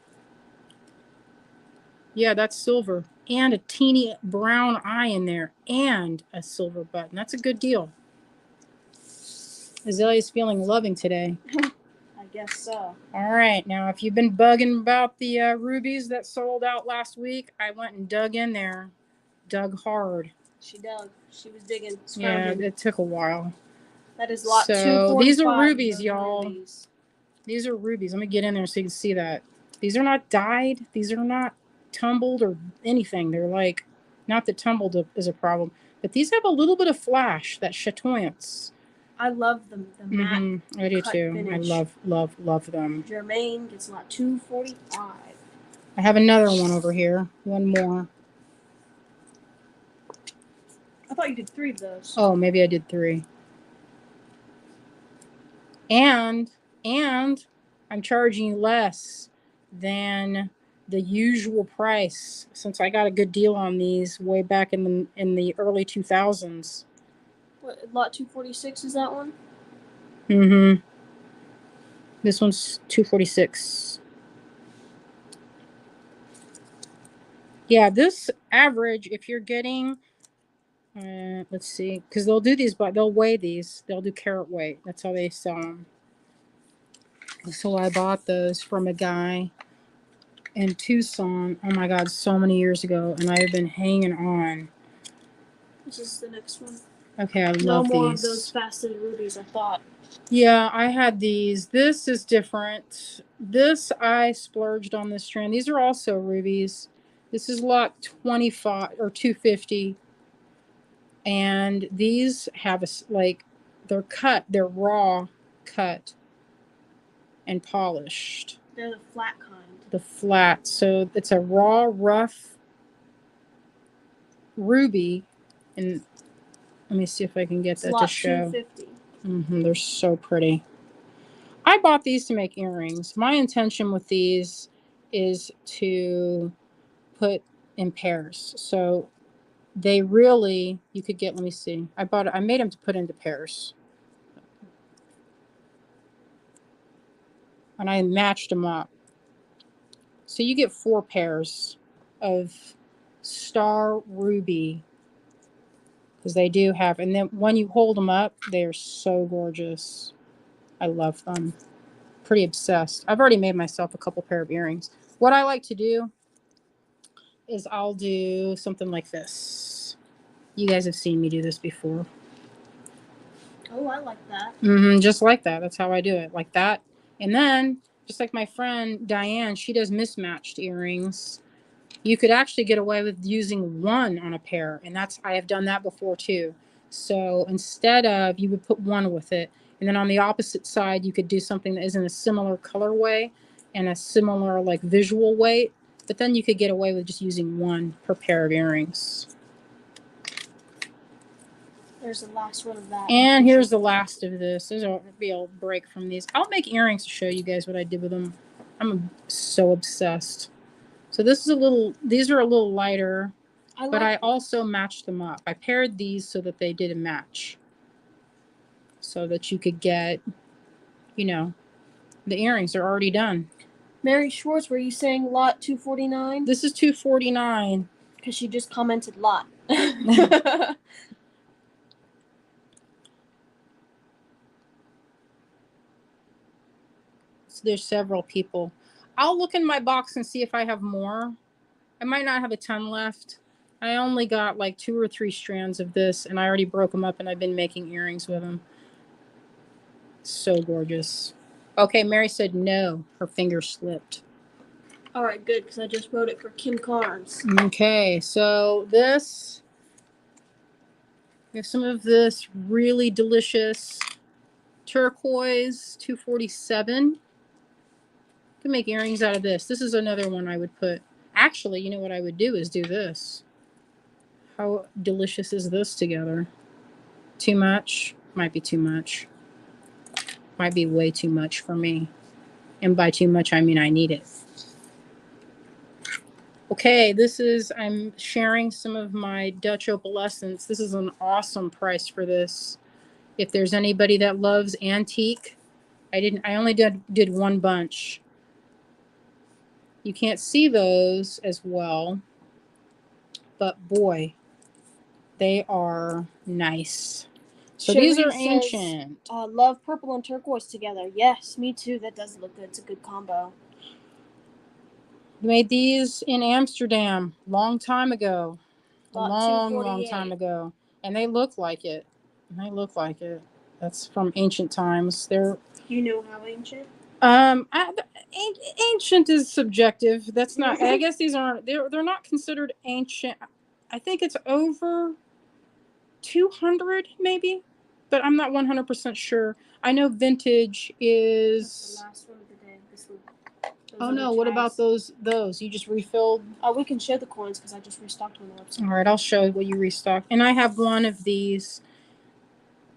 Yeah, that's silver. And a teeny brown eye in there. And a silver button. That's a good deal. Azalea's feeling loving today. I guess so. All right. Now, if you've been bugging about the rubies that sold out last week, I went and dug in there. Dug hard. She dug. She was digging. Yeah, Scrounging. it took a while. That is lot 245. These are rubies, y'all. Rubies. These are rubies. Let me get in there so you can see that. These are not dyed. These are not tumbled or anything. They're like, not that tumbled is a problem, but these have a little bit of flash, that chatoyance. I love them. The matte I do cut too. finish. I love them. Germaine gets lot 245. I have another one over here. One more. I thought you did 3 of those. Oh, maybe I did 3. And I'm charging less than the usual price since I got a good deal on these way back in the early 2000s. What, lot 246 is that one? This one's 246. Yeah, this average, if you're getting, let's see, because they'll do these, but they'll weigh these. They'll do carat weight. That's how they sell them. So I bought those from a guy in Tucson. Oh my God, so many years ago, and I've been hanging on. This is the next one. Okay, I love these. No more of those faceted rubies, I thought. Yeah, I had these. This is different. This, I splurged on this strand. These are also rubies. This is lot 25 or 250. And these have they're cut, they're raw cut and polished. They're the flat kind. The flat. So it's a raw, rough ruby. And let me see if I can get that to show. 250. They're so pretty. I bought these to make earrings. My intention with these is to put in pairs. So they really, you could get, let me see. I made them to put into pairs. And I matched them up. So you get 4 pairs of star ruby. Because they do have, and then when you hold them up, they are so gorgeous. I love them. Pretty obsessed. I've already made myself a couple pair of earrings. What I like to do is I'll do something like this. You guys have seen me do this before. Oh, I like that. Just like that. That's how I do it. Like that. And then, just like my friend Diane, she does mismatched earrings. You could actually get away with using 1 on a pair. And I have done that before too. So instead of, you would put 1 with it. And then on the opposite side, you could do something that isn't a similar colorway and a similar like visual weight. But then you could get away with just using 1 per pair of earrings. There's the last one of that. And here's the last of this. There's a real break from these. I'll make earrings to show you guys what I did with them. I'm so obsessed. So this is these are a little lighter, but I also matched them up. I paired these so that they did a match. So that you could get, the earrings are already done. Mary Schwartz, were you saying lot 249? This is 249. Because she just commented lot. So there's several people. I'll look in my box and see if I have more. I might not have a ton left. I only got like 2 or 3 strands of this, and I already broke them up, and I've been making earrings with them. So gorgeous. Okay, Mary said no. Her finger slipped. All right, good, because I just wrote it for Kim Carnes. Okay, so this, we have some of this really delicious turquoise 247. You can make earrings out of this. This is another one I would put. Actually, you know what I would do is do this. How delicious is this together? Too much? Might be too much. Might be way too much for me. And by too much, I mean I need it. Okay, I'm sharing some of my Dutch opalescence. This is an awesome price for this. If there's anybody that loves antique, I only did 1 bunch. You can't see those as well, but boy, they are nice. So these are Cherise ancient. Says, love purple and turquoise together. Yes, me too. That does look good. It's a good combo. Made these in Amsterdam long time ago. Lot Long time ago. And they look like it. That's from ancient times. They're You know how ancient? Ancient is subjective. That's not. I guess these aren't. They're not considered ancient. I think it's over 200 maybe, but I'm not 100% sure. I know vintage is. That's the last one of the day. This one. Oh no! What about those? You just refilled? Oh, we can show the coins because I just restocked on the website. All right, I'll show what you restocked. And I have one of these.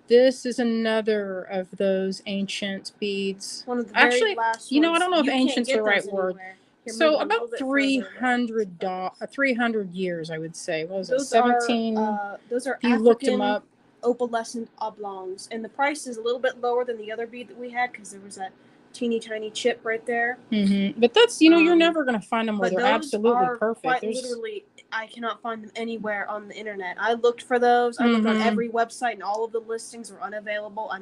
This is another of those ancient beads. One of the very last you know, ones. I don't know if You can't ancient's get the right those word. anywhere. Here, So move it a about little bit 300 years, I would say. What was it? Those 17. those are If you looked African them up. opalescent oblongs, and the price is a little bit lower than the other bead that we had because there was that teeny tiny chip right there. But that's, you know, you're never going to find them where But they're those absolutely are perfect. quite literally, I cannot find them anywhere on the internet. I looked for those. I looked on every website, and all of the listings are unavailable.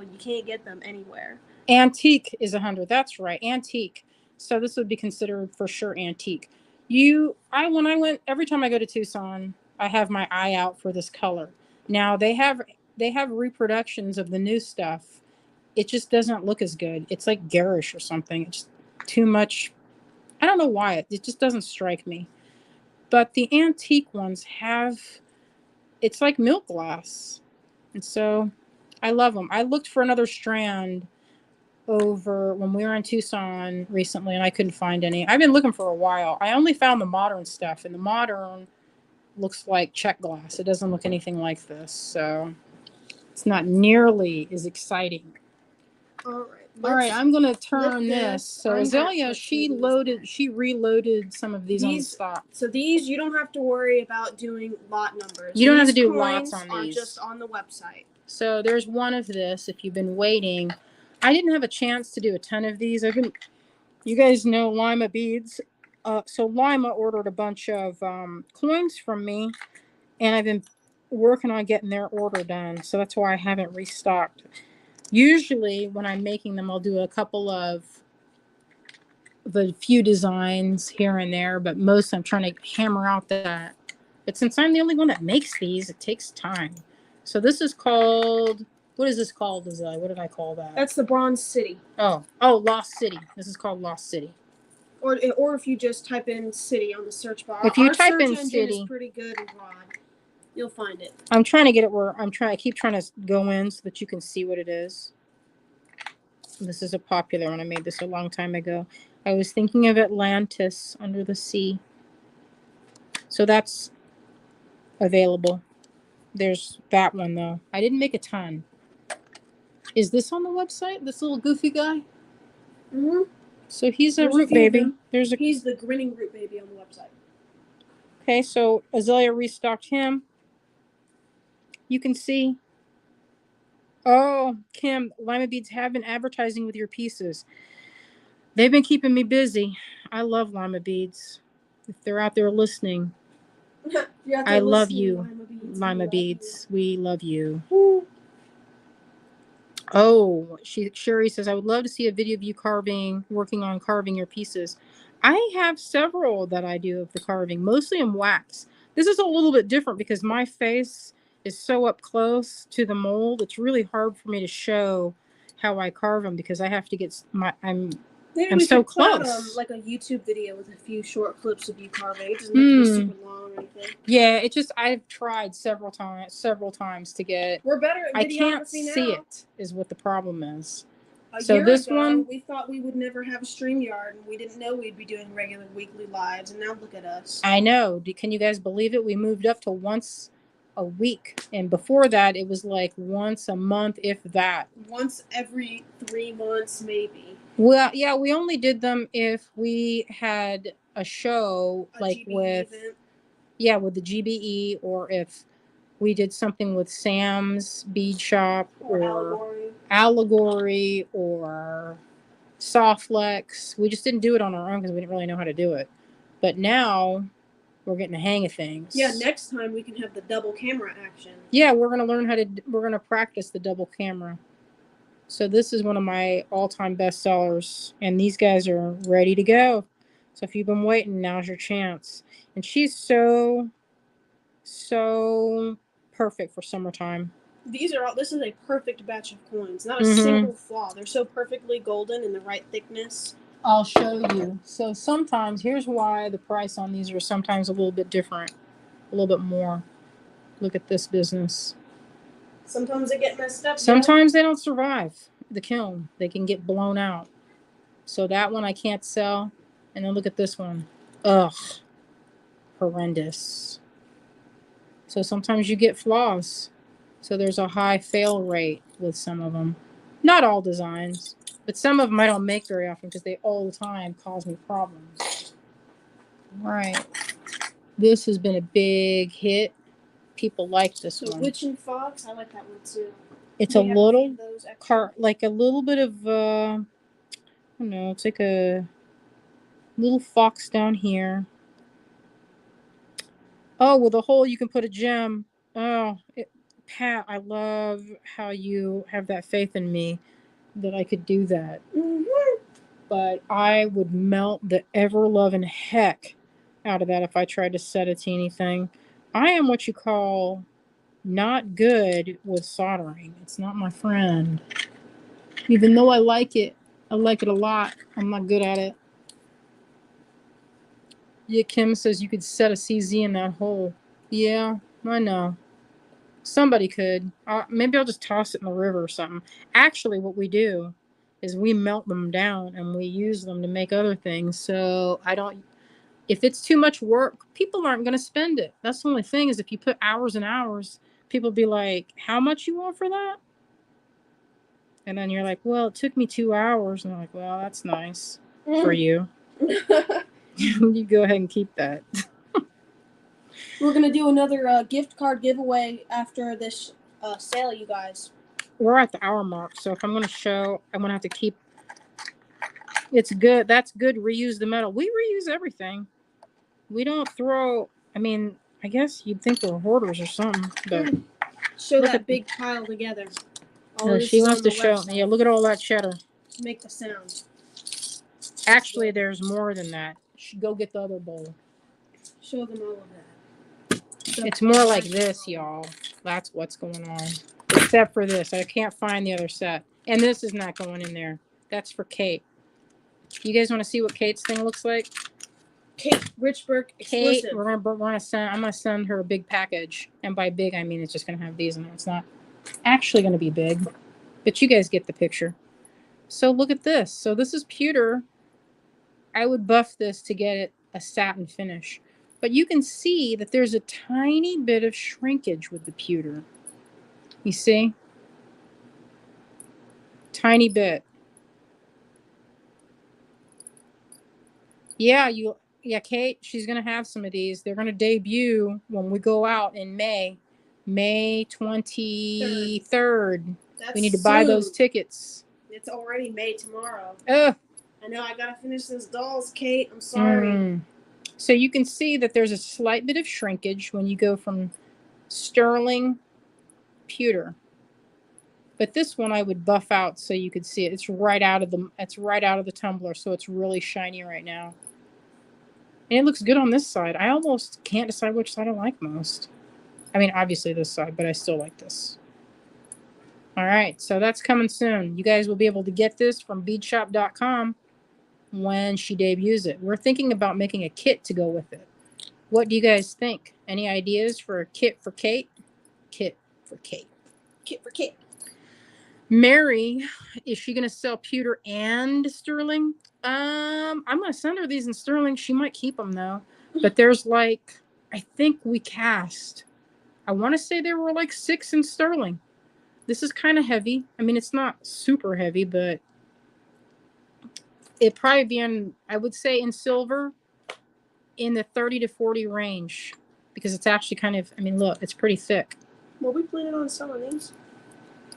You can't get them anywhere. Antique is 100. That's right, antique. So this would be considered for sure antique. When I went, every time I go to Tucson, I have my eye out for this color. Now they have reproductions of the new stuff. It just doesn't look as good. It's like garish or something. It's just too much. I don't know why. It just doesn't strike me. But the antique ones it's like milk glass. And so I love them. I looked for another strand over when we were in Tucson recently and I couldn't find any. I've been looking for a while. I only found the modern stuff, and the modern looks like check glass. It doesn't look anything like this. So it's not nearly as exciting. All right, I'm going to turn this. So Azalea, she reloaded some of these on the stock. So these, you don't have to worry about doing lot numbers. You don't have to do lots on these. Are just on the website. So there's one of this, if you've been waiting. I didn't have a chance to do a ton of these. You guys know Lima Beads. So Lima ordered a bunch of coins from me, and I've been working on getting their order done. So that's why I haven't restocked. Usually when I'm making them, I'll do a few designs here and there, but most I'm trying to hammer out that. But since I'm the only one that makes these, it takes time. So this is called, what is this called, Azalea? What did I call that? That's the Bronze City. Oh, Lost City. This is called Lost City. Or if you just type in city on the search bar. If you type in search engine city, is pretty good and broad. You'll find it. I'm trying to get it where I keep trying to go in so that you can see what it is. This is a popular one. I made this a long time ago. I was thinking of Atlantis under the sea. So that's available. There's that one though. I didn't make a ton. Is this on the website? This little goofy guy? Mm-hmm. So he's a root baby. He's the grinning root baby on the website. Okay, so Azalea restocked him. You can see. Oh, Kim, Lima Beads have been advertising with your pieces. They've been keeping me busy. I love Lima Beads. If they're out there listening, I love you, Lima Beads. We love you. Oh, Sherry says, I would love to see a video of you working on carving your pieces. I have several that I do of the carving, mostly in wax. This is a little bit different because my face is so up close to the mold. It's really hard for me to show how I carve them because I have to get I'm so close. Put out, like a YouTube video with a few short clips of you carving. It doesn't have to be super long or anything. Yeah, I've tried several times to get. We're better at videography now. I can't see it. Is what the problem is. A year ago, we thought we would never have a StreamYard, and we didn't know we'd be doing regular weekly lives, and now look at us. I know. Can you guys believe it? We moved up to once a week, and before that, it was like once a month, if that. Once every 3 months, maybe. Well, yeah, we only did them if we had a show, like with the GBE, or if we did something with Sam's Bead Shop or Allegory or Softlex. We just didn't do it on our own because we didn't really know how to do it. But now we're getting the hang of things. Yeah, next time we can have the double camera action. Yeah, we're going to learn we're going to practice the double camera. So this is one of my all-time bestsellers, and these guys are ready to go. So if you've been waiting, now's your chance. And she's so perfect for summertime. This is a perfect batch of coins. Not a single flaw. They're so perfectly golden in the right thickness. I'll show you. So sometimes, here's why the price on these are sometimes a little bit different, a little bit more. Look at this business. Sometimes they get messed up. Sometimes they don't survive the kiln. They can get blown out. So that one I can't sell. And then look at this one. Ugh. Horrendous. So sometimes you get flaws. So there's a high fail rate with some of them. Not all designs, but some of them I don't make very often because they all the time cause me problems. All right. This has been a big hit. People like this one. Witch and Fox, I like that one too. It's a little like a little bit of I don't know, it's like a little fox down here. Oh, with a hole you can put a gem. Oh, Pat, I love how you have that faith in me that I could do that. But I would melt the ever-loving heck out of that if I tried to set a teeny thing. I am what you call not good with soldering. It's not my friend. Even though I like it a lot, I'm not good at it. Yeah, Kim says you could set a CZ in that hole. Yeah, I know. Somebody could. Maybe I'll just toss it in the river or something. Actually, what we do is we melt them down and we use them to make other things. So if it's too much work, people aren't going to spend it. That's the only thing is if you put hours and hours, people be like, how much you want for that? And then you're like, well, it took me 2 hours. And they're like, well, that's nice for you. You go ahead and keep that. We're going to do another gift card giveaway after this sale, you guys. We're at the hour mark, so if I'm going to show, I'm going to have to keep. It's good. That's good. Reuse the metal. We reuse everything. We don't throw. I mean, I guess you'd think we're hoarders or something, but show that big pile together. Oh, she wants to show. Yeah, look at all that cheddar. Make the sound. Actually, there's more than that. Go get the other bowl. Show them all of that. It's more like this, y'all. That's what's going on. Except for this. I can't find the other set. And this is not going in there. That's for Kate. You guys want to see what Kate's thing looks like? Kate Richburg exclusive. Kate, I'm gonna send her a big package. And by big I mean it's just gonna have these in it. It's not actually gonna be big. But you guys get the picture. So look at this. So this is pewter. I would buff this to get it a satin finish. But you can see that there's a tiny bit of shrinkage with the pewter. You see? Tiny bit. Yeah, Kate, she's going to have some of these. They're going to debut when we go out in May 23rd. We need to buy those tickets. It's already May tomorrow. Ugh. I know, I got to finish those dolls, Kate. I'm sorry. So you can see that there's a slight bit of shrinkage when you go from sterling pewter. But this one I would buff out so you could see it. It's right out of the tumbler, so it's really shiny right now. And it looks good on this side. I almost can't decide which side I like most. I mean, obviously this side, but I still like this. All right, so that's coming soon. You guys will be able to get this from beadshop.com when she debuts it. We're thinking about making a kit to go with it. What do you guys think? Any ideas for a kit for Kate? Kit for Kate. Kit for Kate. Mary, is she going to sell pewter and sterling? I'm going to send her these in sterling. She might keep them, though. But there's I think we cast. I want to say there were 6 in sterling. This is kind of heavy. I mean, it's not super heavy, but it'd probably be I would say in silver, in the 30 to 40 range. Because it's actually kind of, I mean, look, it's pretty thick. Were we planning on selling these?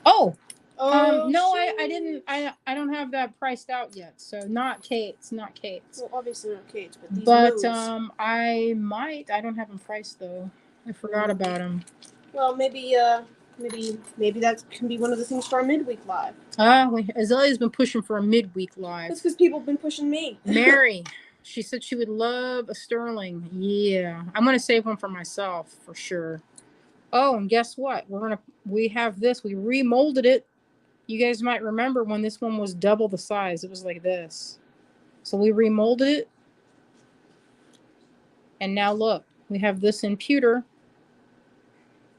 Oh, Oh, No, shoot. I didn't. I don't have that priced out yet. So not Kate's, not Kate's. Well, obviously not Kate's, but these But moons. I might. I don't have them priced though. I forgot about them. Well, maybe that can be one of the things for our midweek live. Azalea's been pushing for a midweek live. That's because people have been pushing me. Mary, she said she would love a sterling. Yeah, I'm gonna save one for myself for sure. Oh, and guess what? We have this. We remolded it. You guys might remember when this one was double the size. It was like this. So we remolded it. And now look, we have this in pewter.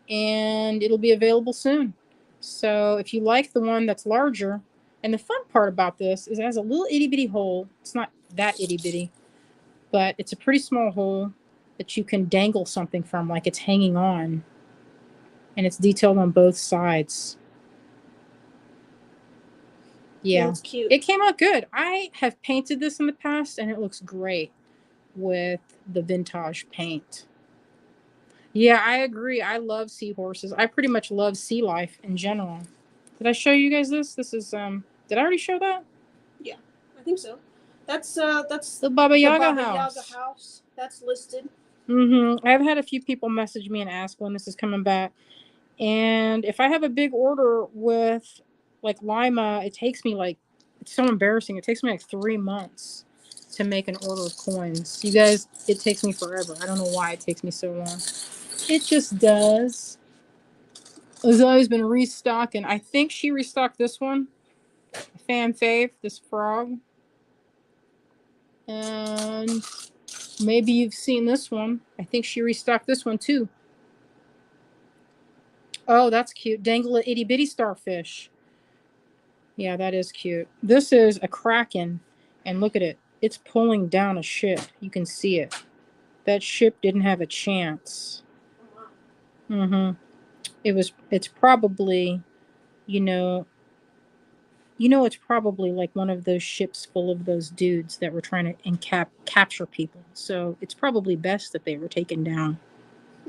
And it'll be available soon. So if you like the one that's larger, and the fun part about this is it has a little itty bitty hole. It's not that itty bitty, but it's a pretty small hole that you can dangle something from, like it's hanging on. And it's detailed on both sides. Yeah, That's cute. it came out good. I have painted this in the past and it looks great with the vintage paint. Yeah, I agree. I love seahorses. I pretty much love sea life in general. Did I show you guys this? This is did I already show that? Yeah, I think so. That's The Baba Yaga Baba house. Yaga house. That's listed. I've had a few people message me and ask when this is coming back. And if I have a big order with like Lima, it takes me like, it's so embarrassing. It takes me like 3 months to make an order of coins. You guys, it takes me forever. I don't know why it takes me so long. It just does. Azalea's been restocking. I think she restocked this one. Fan fave, this frog. And maybe you've seen this one. I think she restocked this one too. Oh, that's cute. Dangle a itty bitty starfish. Yeah, that is cute. This is a kraken, and look at it. It's pulling down a ship. You can see it. That ship didn't have a chance. It's probably, you know, it's probably like one of those ships full of those dudes that were trying to capture people. So it's probably best that they were taken down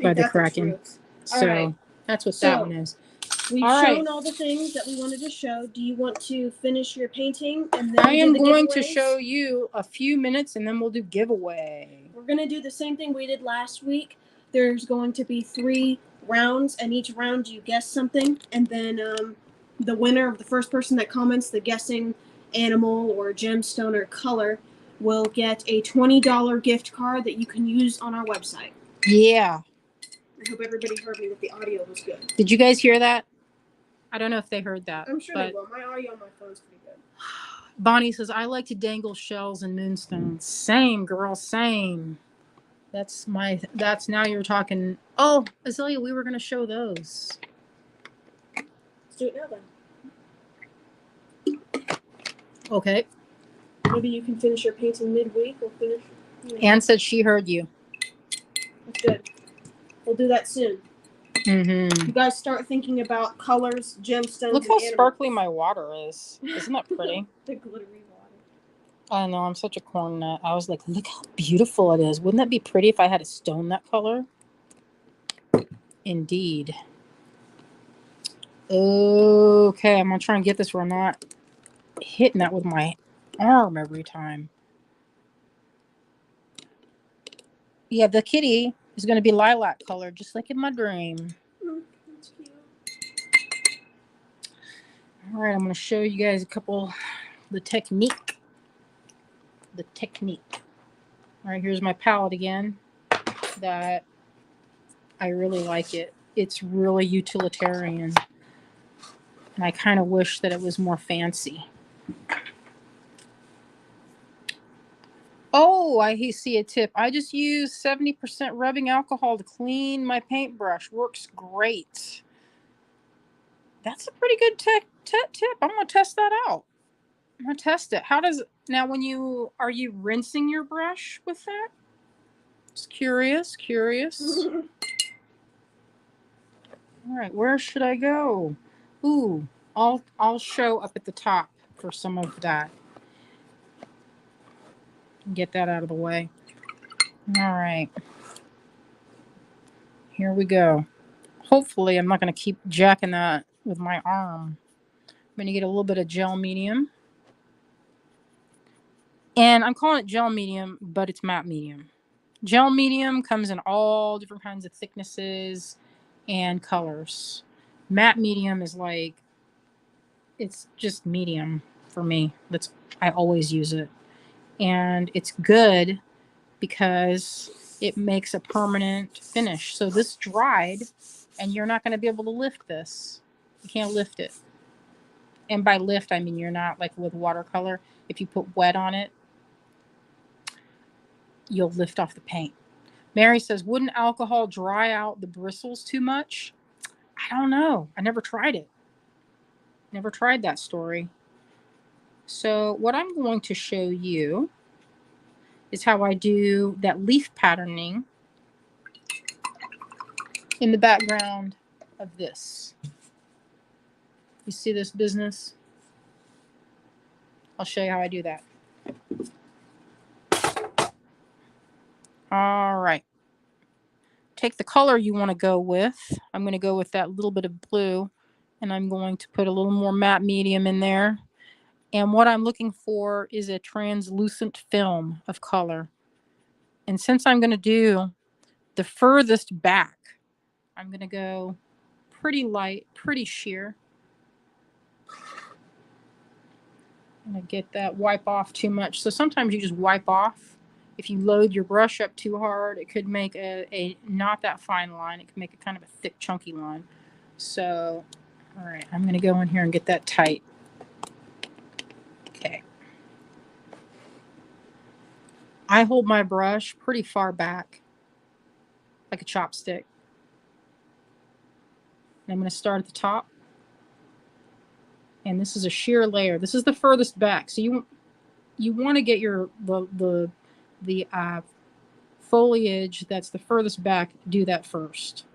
by the kraken. So that's what that one is. We've shown all the things that we wanted to show. Do you want to finish your painting and then I am going to giveaways? show you a few minutes and then we'll do giveaway. We're going to do the same thing we did last week. There's going to be 3 rounds, and each round you guess something, and then the winner, the first person that comments the guessing animal or gemstone or color, will get a $20 gift card that you can use on our website. Yeah. I hope everybody heard me that the audio was good. Did you guys hear that? I don't know if they heard that. I'm sure they will. My audio on my phone's pretty good. Bonnie says, I like to dangle shells and moonstones. Same, girl, same. That's now you're talking. Oh, Azalea, we were going to show those. Let's do it now then. Okay. Maybe you can finish your painting midweek. We'll finish. Anne said she heard you. That's good. We'll do that soon. You guys start thinking about colors, gemstones. Look how sparkly my water is. Isn't that pretty? The glittery water. I know, I'm such a corn nut. I was like, look how beautiful it is. Wouldn't that be pretty if I had a stone that color? Indeed. Okay, I'm going to try and get this where I'm not hitting that with my arm every time. Yeah, the kitty is going to be lilac color, just like in my dream. That's cute. All right, I'm going to show you guys a couple, the technique. All right, here's my palette again. That I really like it. It's really utilitarian. And I kind of wish that it was more fancy. Oh, I see a tip. I just use 70% rubbing alcohol to clean my paintbrush. Works great. That's a pretty good tip. I'm going to test that out. I'm going to test it. Now are you rinsing your brush with that? Just curious. All right, where should I go? Ooh, I'll show up at the top for some of that. Get that out of the way. All right. Here we go. Hopefully I'm not going to keep jacking that with my arm. going to get a little bit of gel medium. And I'm calling it gel medium, but it's matte medium. Gel medium comes in all different kinds of thicknesses and colors. Matte medium is like, it's just medium for me. I always use it. And it's good because it makes a permanent finish. So this dried, and you're not going to be able to lift this. You can't lift it. And by lift, I mean you're not like with watercolor. If you put wet on it, you'll lift off the paint. Mary says, wouldn't alcohol dry out the bristles too much? I don't know. I never tried it. Never tried that story. So what I'm going to show you is how I do that leaf patterning in the background of this. You see this business? I'll show you how I do that. All right. Take the color you want to go with. I'm going to go with that little bit of blue, and I'm going to put a little more matte medium in there. And what I'm looking for is a translucent film of color. And since I'm going to do the furthest back, I'm going to go pretty light, pretty sheer. I'm going to get that wipe off too much. So sometimes you just wipe off. If you load your brush up too hard, it could make a not that fine line. It could make a kind of a thick, chunky line. So, all right, I'm going to go in here and get that tight. Okay. I hold my brush pretty far back, like a chopstick. And I'm going to start at the top. And this is a sheer layer. This is the furthest back. So you want to get your the foliage that's the furthest back, do that first.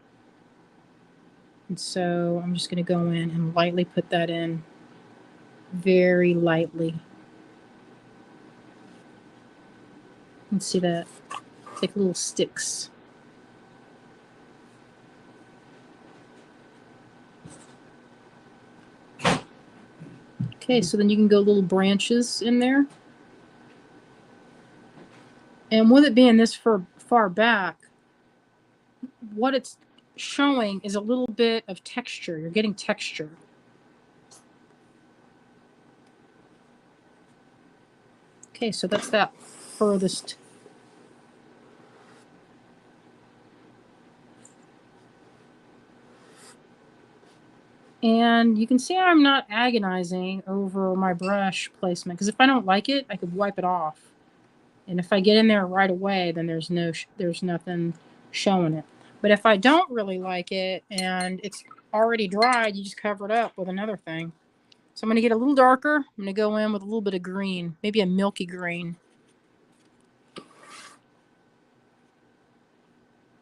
And so I'm just going to go in and lightly put that in, very lightly. You can see that, like little sticks. Okay, so then you can go little branches in there. And with it being this far back, what it's showing is a little bit of texture. You're getting texture. Okay, so that's that furthest. And you can see I'm not agonizing over my brush placement, because if I don't like it, I could wipe it off. And if I get in there right away, then there's nothing showing it. But if I don't really like it and it's already dried, you just cover it up with another thing. So I'm going to get a little darker. I'm going to go in with a little bit of green, maybe a milky green.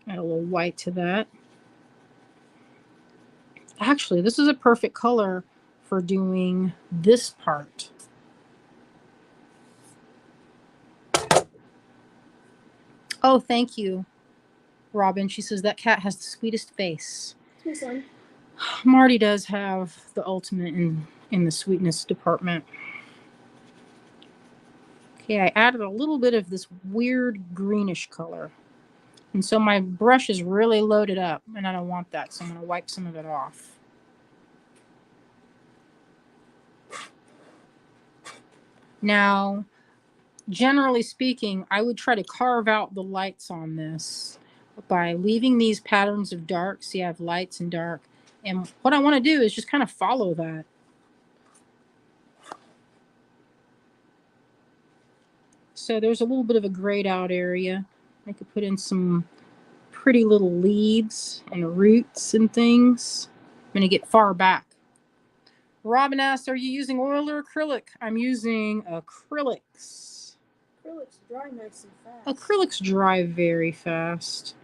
Add a little white to that. Actually, this is a perfect color for doing this part. Oh, thank you, Robin. She says that cat has the sweetest face. It's my son. Marty does have the ultimate in the sweetness department. Okay, I added a little bit of this weird greenish color. And so my brush is really loaded up, and I don't want that, so I'm going to wipe some of it off. Now, generally speaking, I would try to carve out the lights on this by leaving these patterns of dark. See, I have lights and dark. And what I want to do is just kind of follow that. So there's a little bit of a grayed out area. I could put in some pretty little leaves and roots and things. I'm going to get far back. Robin asked, are you using oil or acrylic? I'm using acrylics. Acrylics dry nice and fast. Acrylics dry very fast.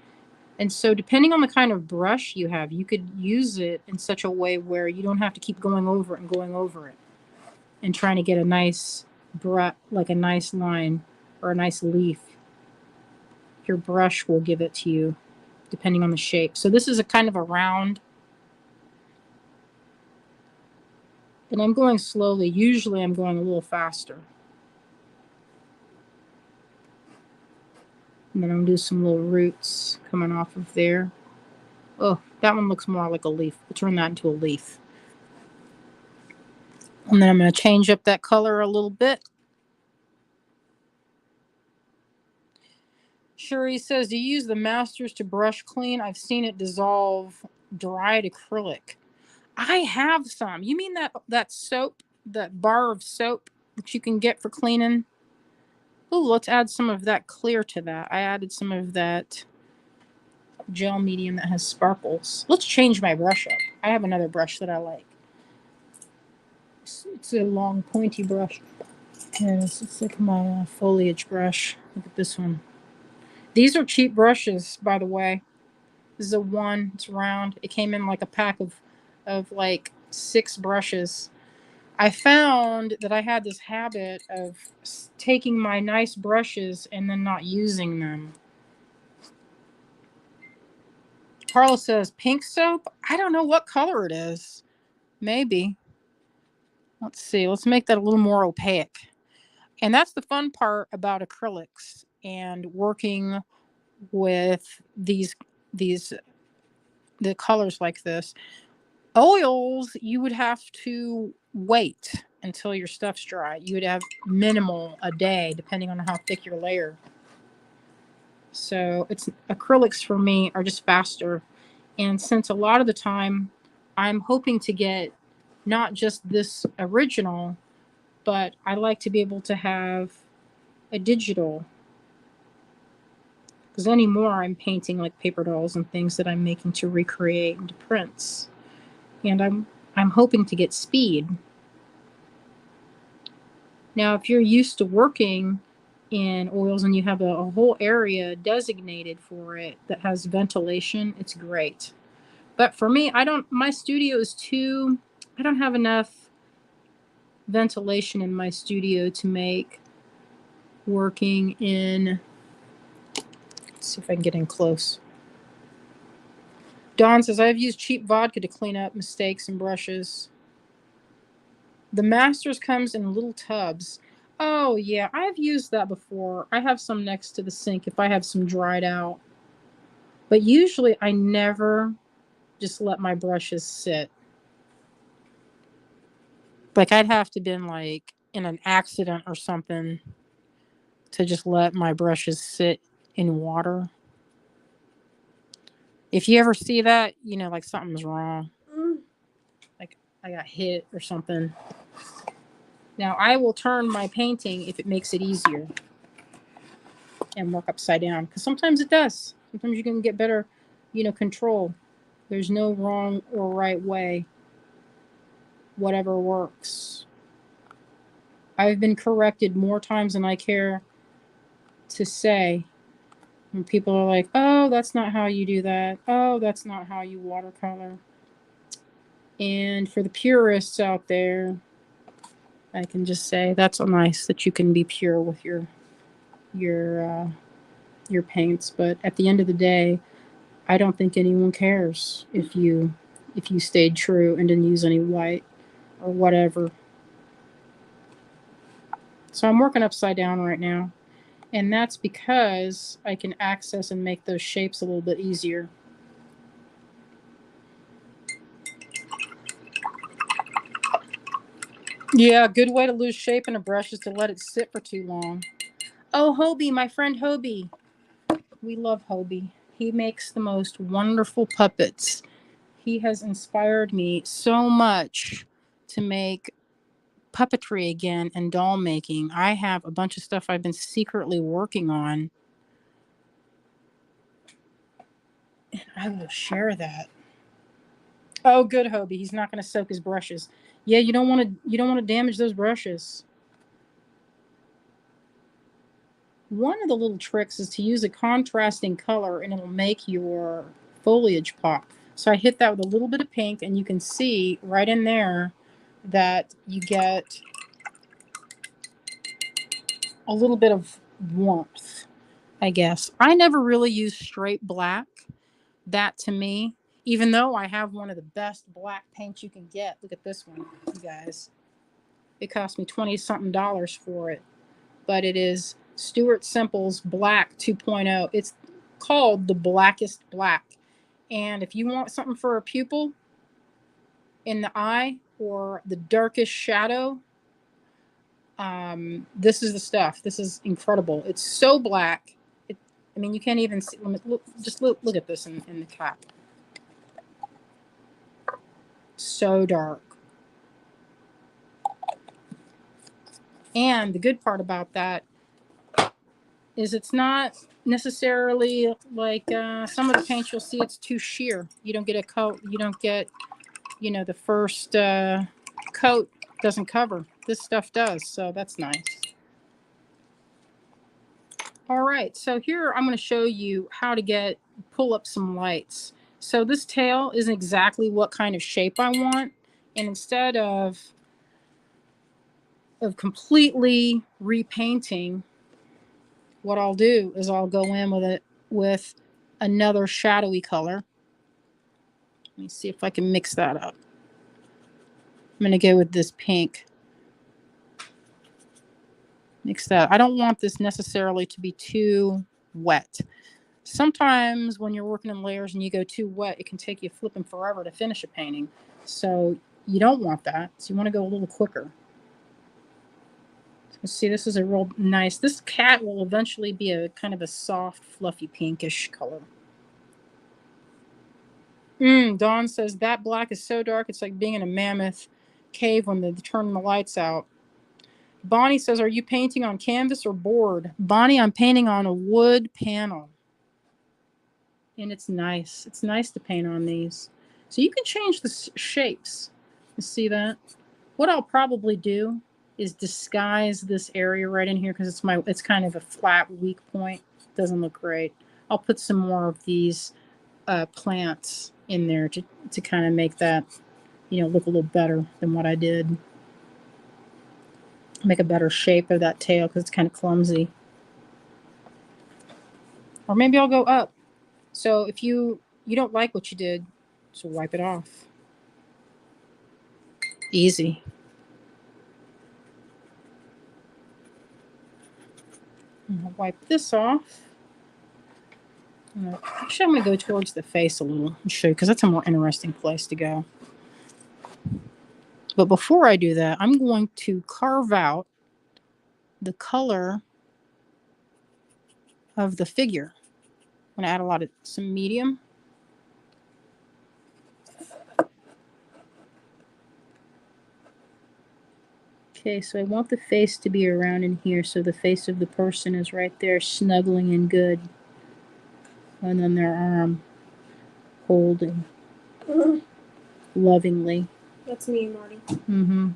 And so depending on the kind of brush you have, you could use it in such a way where you don't have to keep going over it and going over it and trying to get a nice like a nice line or a nice leaf. Your brush will give it to you depending on the shape. So this is a kind of a round. And I'm going slowly. Usually I'm going a little faster. And then I'm going to do some little roots coming off of there. Oh, that one looks more like a leaf. We'll turn that into a leaf. And then I'm going to change up that color a little bit. Sherry says, do you use the Masters to brush clean? I've seen it dissolve dried acrylic. I have some. You mean that soap, that bar of soap that you can get for cleaning? Oh, let's add some of that clear to that. I added some of that gel medium that has sparkles. Let's change my brush up. I have another brush that I like. It's a long pointy brush. It's like my foliage brush. Look at this one. These are cheap brushes, by the way. This is a one. It's round. It came in like a pack of like 6 brushes. I found that I had this habit of taking my nice brushes and then not using them. Carla says, pink soap? I don't know what color it is. Maybe. Let's see. Let's make that a little more opaque. And that's the fun part about acrylics and working with the colors like this. Oils, you would have to wait until your stuff's dry. You would have minimal a day, depending on how thick your layer. So it's acrylics for me are just faster. And since a lot of the time I'm hoping to get not just this original, but I like to be able to have a digital. Because anymore I'm painting like paper dolls and things that I'm making to recreate into prints. And I'm hoping to get speed. Now, if you're used to working in oils and you have a whole area designated for it that has ventilation, it's great. But for me, my studio is I don't have enough ventilation in my studio to make working in, let's see if I can get in close. Dawn says, I've used cheap vodka to clean up mistakes and brushes. The Masters comes in little tubs. Oh, yeah, I've used that before. I have some next to the sink if I have some dried out. But usually I never just let my brushes sit. Like I'd have to been like in an accident or something to just let my brushes sit in water. If you ever see that, you know, like something's wrong. Like I got hit or something. Now I will turn my painting if it makes it easier and work upside down, because sometimes it does. Sometimes you can get better, control. There's no wrong or right way. Whatever works. I've been corrected more times than I care to say. When people are like, oh, that's not how you do that. Oh, that's not how you watercolor. And for the purists out there, I can just say that's nice that you can be pure with your paints. But at the end of the day, I don't think anyone cares if you stayed true and didn't use any white or whatever. So I'm working upside down right now. And that's because I can access and make those shapes a little bit easier. Yeah, a good way to lose shape in a brush is to let it sit for too long. Oh, Hobie, my friend Hobie. We love Hobie. He makes the most wonderful puppets. He has inspired me so much to make puppetry again and doll making. I have a bunch of stuff I've been secretly working on. And I will share that. Oh, good, Hobie. He's not going to soak his brushes. Yeah, you don't want to damage those brushes. One of the little tricks is to use a contrasting color and it'll make your foliage pop. So I hit that with a little bit of pink and you can see right in there that you get a little bit of warmth, I guess. I never really use straight black. That to me, even though I have one of the best black paints you can get. Look at this one. old, guys. It cost me 20-something for it. But it is Stuart Simple's Black 2.0. It's called the Blackest Black. And if you want something for a pupil in the eye or the darkest shadow, this is the stuff. This is incredible. It's so black. I mean, you can't even see. Just look at this in the cap. So dark. And the good part about that is it's not necessarily like some of the paints you'll see. It's too sheer. You don't get a coat. You don't get, the first coat doesn't cover. This stuff does, so that's nice. All right, so here I'm going to show you how to pull up some lights. So this tail isn't exactly what kind of shape I want, and instead of completely repainting, what I'll do is I'll go in with another shadowy color. Let me see if I can mix that up. I'm going to go with this pink. Mix that. I don't want this necessarily to be too wet. Sometimes when you're working in layers and you go too wet, it can take you flipping forever to finish a painting. So you don't want that. So you want to go a little quicker. So see, this is a real nice, this cat will eventually be a kind of a soft, fluffy, pinkish color. Dawn says that black is so dark, it's like being in a mammoth cave when they're turning the lights out. Bonnie says, are you painting on canvas or board? Bonnie, I'm painting on a wood panel. And it's nice. It's nice to paint on these. So you can change the shapes. You see that? What I'll probably do is disguise this area right in here because it's kind of a flat, weak point. Doesn't look great. I'll put some more of these plants in there to kind of make that, look a little better than what I did. Make a better shape of that tail because it's kind of clumsy. Or maybe I'll go up. So if you don't like what you did, so wipe it off. Easy. I'll wipe this off. Actually, I'm going to go towards the face a little and show you because that's a more interesting place to go. But before I do that, I'm going to carve out the color of the figure. I'm going to add some medium. Okay, so I want the face to be around in here, so the face of the person is right there, snuggling in good. And then their arm holding lovingly. That's me, Marty.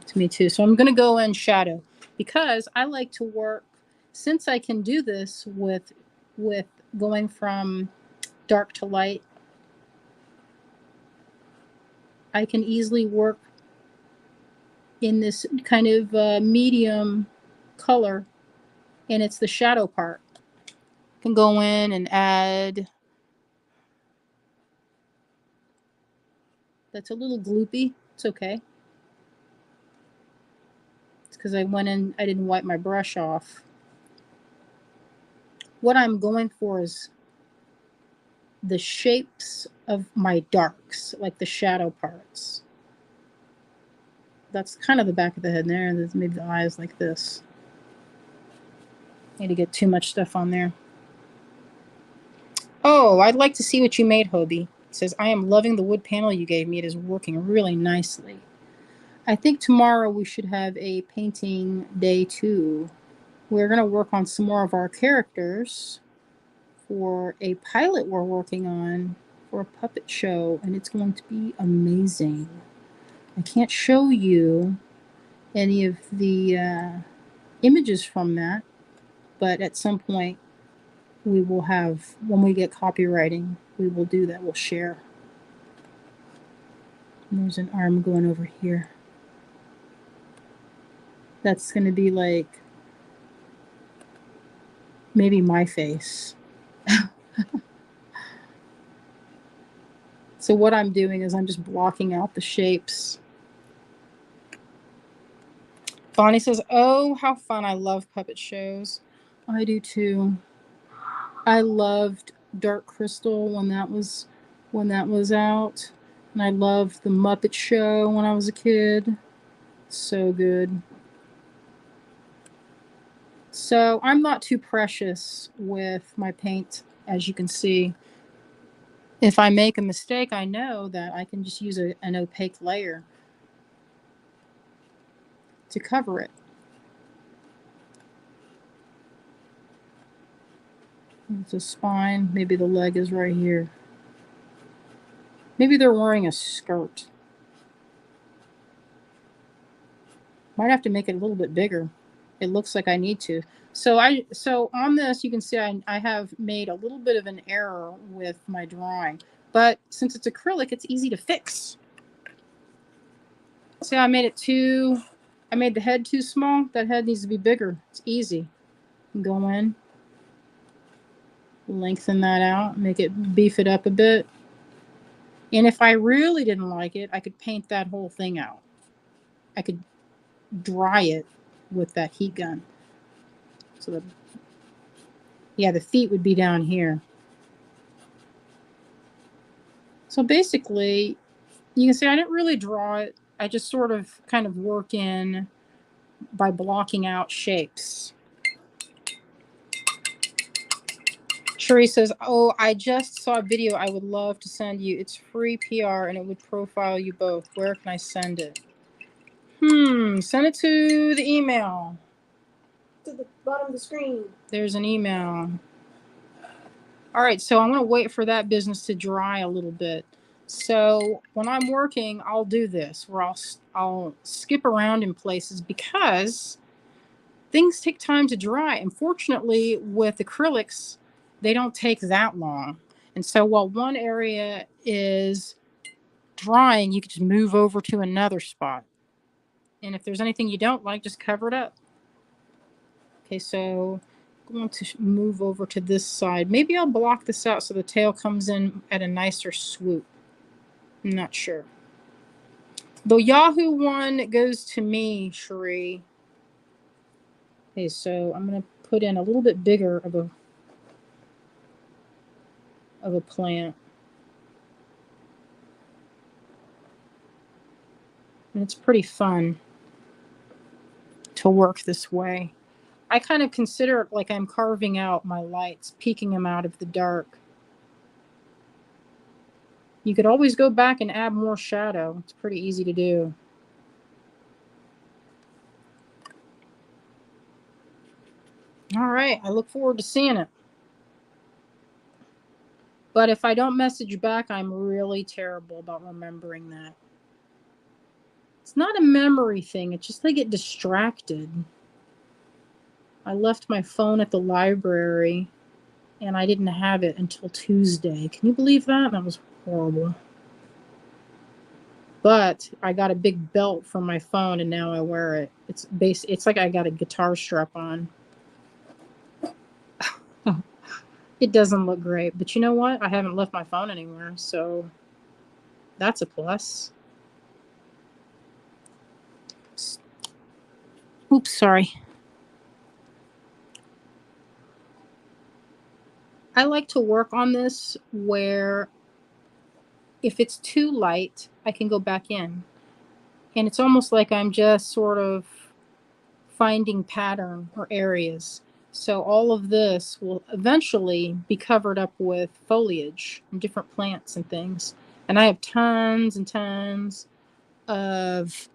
It's me too. So I'm going to go in shadow because I like to work, since I can do this with going from dark to light, I can easily work in this kind of medium color, and it's the shadow part. I can go in and add, that's a little gloopy. It's okay. It's because I went in, I didn't wipe my brush off. What I'm going for is the shapes of my darks, like the shadow parts. That's kind of the back of the head there. There's maybe the eyes like this. Need to get too much stuff on there. Oh, I'd like to see what you made, Hobie. It says, I am loving the wood panel you gave me. It is working really nicely. I think tomorrow we should have a painting day 2. We're going to work on some more of our characters for a pilot we're working on for a puppet show, and it's going to be amazing. I can't show you any of the images from that, but at some point we will have, when we get copywriting, we will do that. We'll share. And there's an arm going over here. That's going to be like maybe my face. So what I'm doing is I'm just blocking out the shapes Bonnie says, oh, how fun. I love puppet shows. I do too. I loved Dark Crystal when that was out. And I loved the Muppet Show when I was a kid. So good. So I'm not too precious with my paint, as you can see. If I make a mistake, I know that I can just use an opaque layer to cover it. It's a spine. Maybe the leg is right here. Maybe they're wearing a skirt. Might have to make it a little bit bigger. It looks like I need to. So on this, you can see I have made a little bit of an error with my drawing. But since it's acrylic, it's easy to fix. See, I made the head too small. That head needs to be bigger. It's easy. Go in, lengthen that out, beef it up a bit. And if I really didn't like it, I could paint that whole thing out. I could dry it with that heat gun. So the feet would be down here. So basically, you can see I didn't really draw it. I just sort of kind of work in by blocking out shapes. Cherie says, oh, I just saw a video I would love to send you. It's free PR and it would profile you both. Where can I send it? Send it to the email. To the bottom of the screen. There's an email. All right, so I'm going to wait for that business to dry a little bit. So when I'm working, I'll do this, where I'll skip around in places because things take time to dry. Unfortunately, with acrylics, they don't take that long. And so while one area is drying, you can just move over to another spot. And if there's anything you don't like, just cover it up. Okay, so I'm going to move over to this side. Maybe I'll block this out so the tail comes in at a nicer swoop. I'm not sure. The Yahoo one goes to me, Cherie. Okay, so I'm going to put in a little bit bigger of a plant. And it's pretty fun to work this way. I kind of consider it like I'm carving out my lights, peeking them out of the dark. You could always go back and add more shadow. It's pretty easy to do. All right, I look forward to seeing it. But if I don't message back, I'm really terrible about remembering that. It's not a memory thing. It's just I get distracted. I left my phone at the library, and I didn't have it until Tuesday. Can you believe that? That was horrible. But I got a big belt for my phone, and now I wear it. It's like I got a guitar strap on. It doesn't look great, but you know what? I haven't left my phone anywhere, so that's a plus. Oops, sorry. I like to work on this where if it's too light, I can go back in. And it's almost like I'm just sort of finding pattern or areas. So all of this will eventually be covered up with foliage and different plants and things. And I have tons and tons of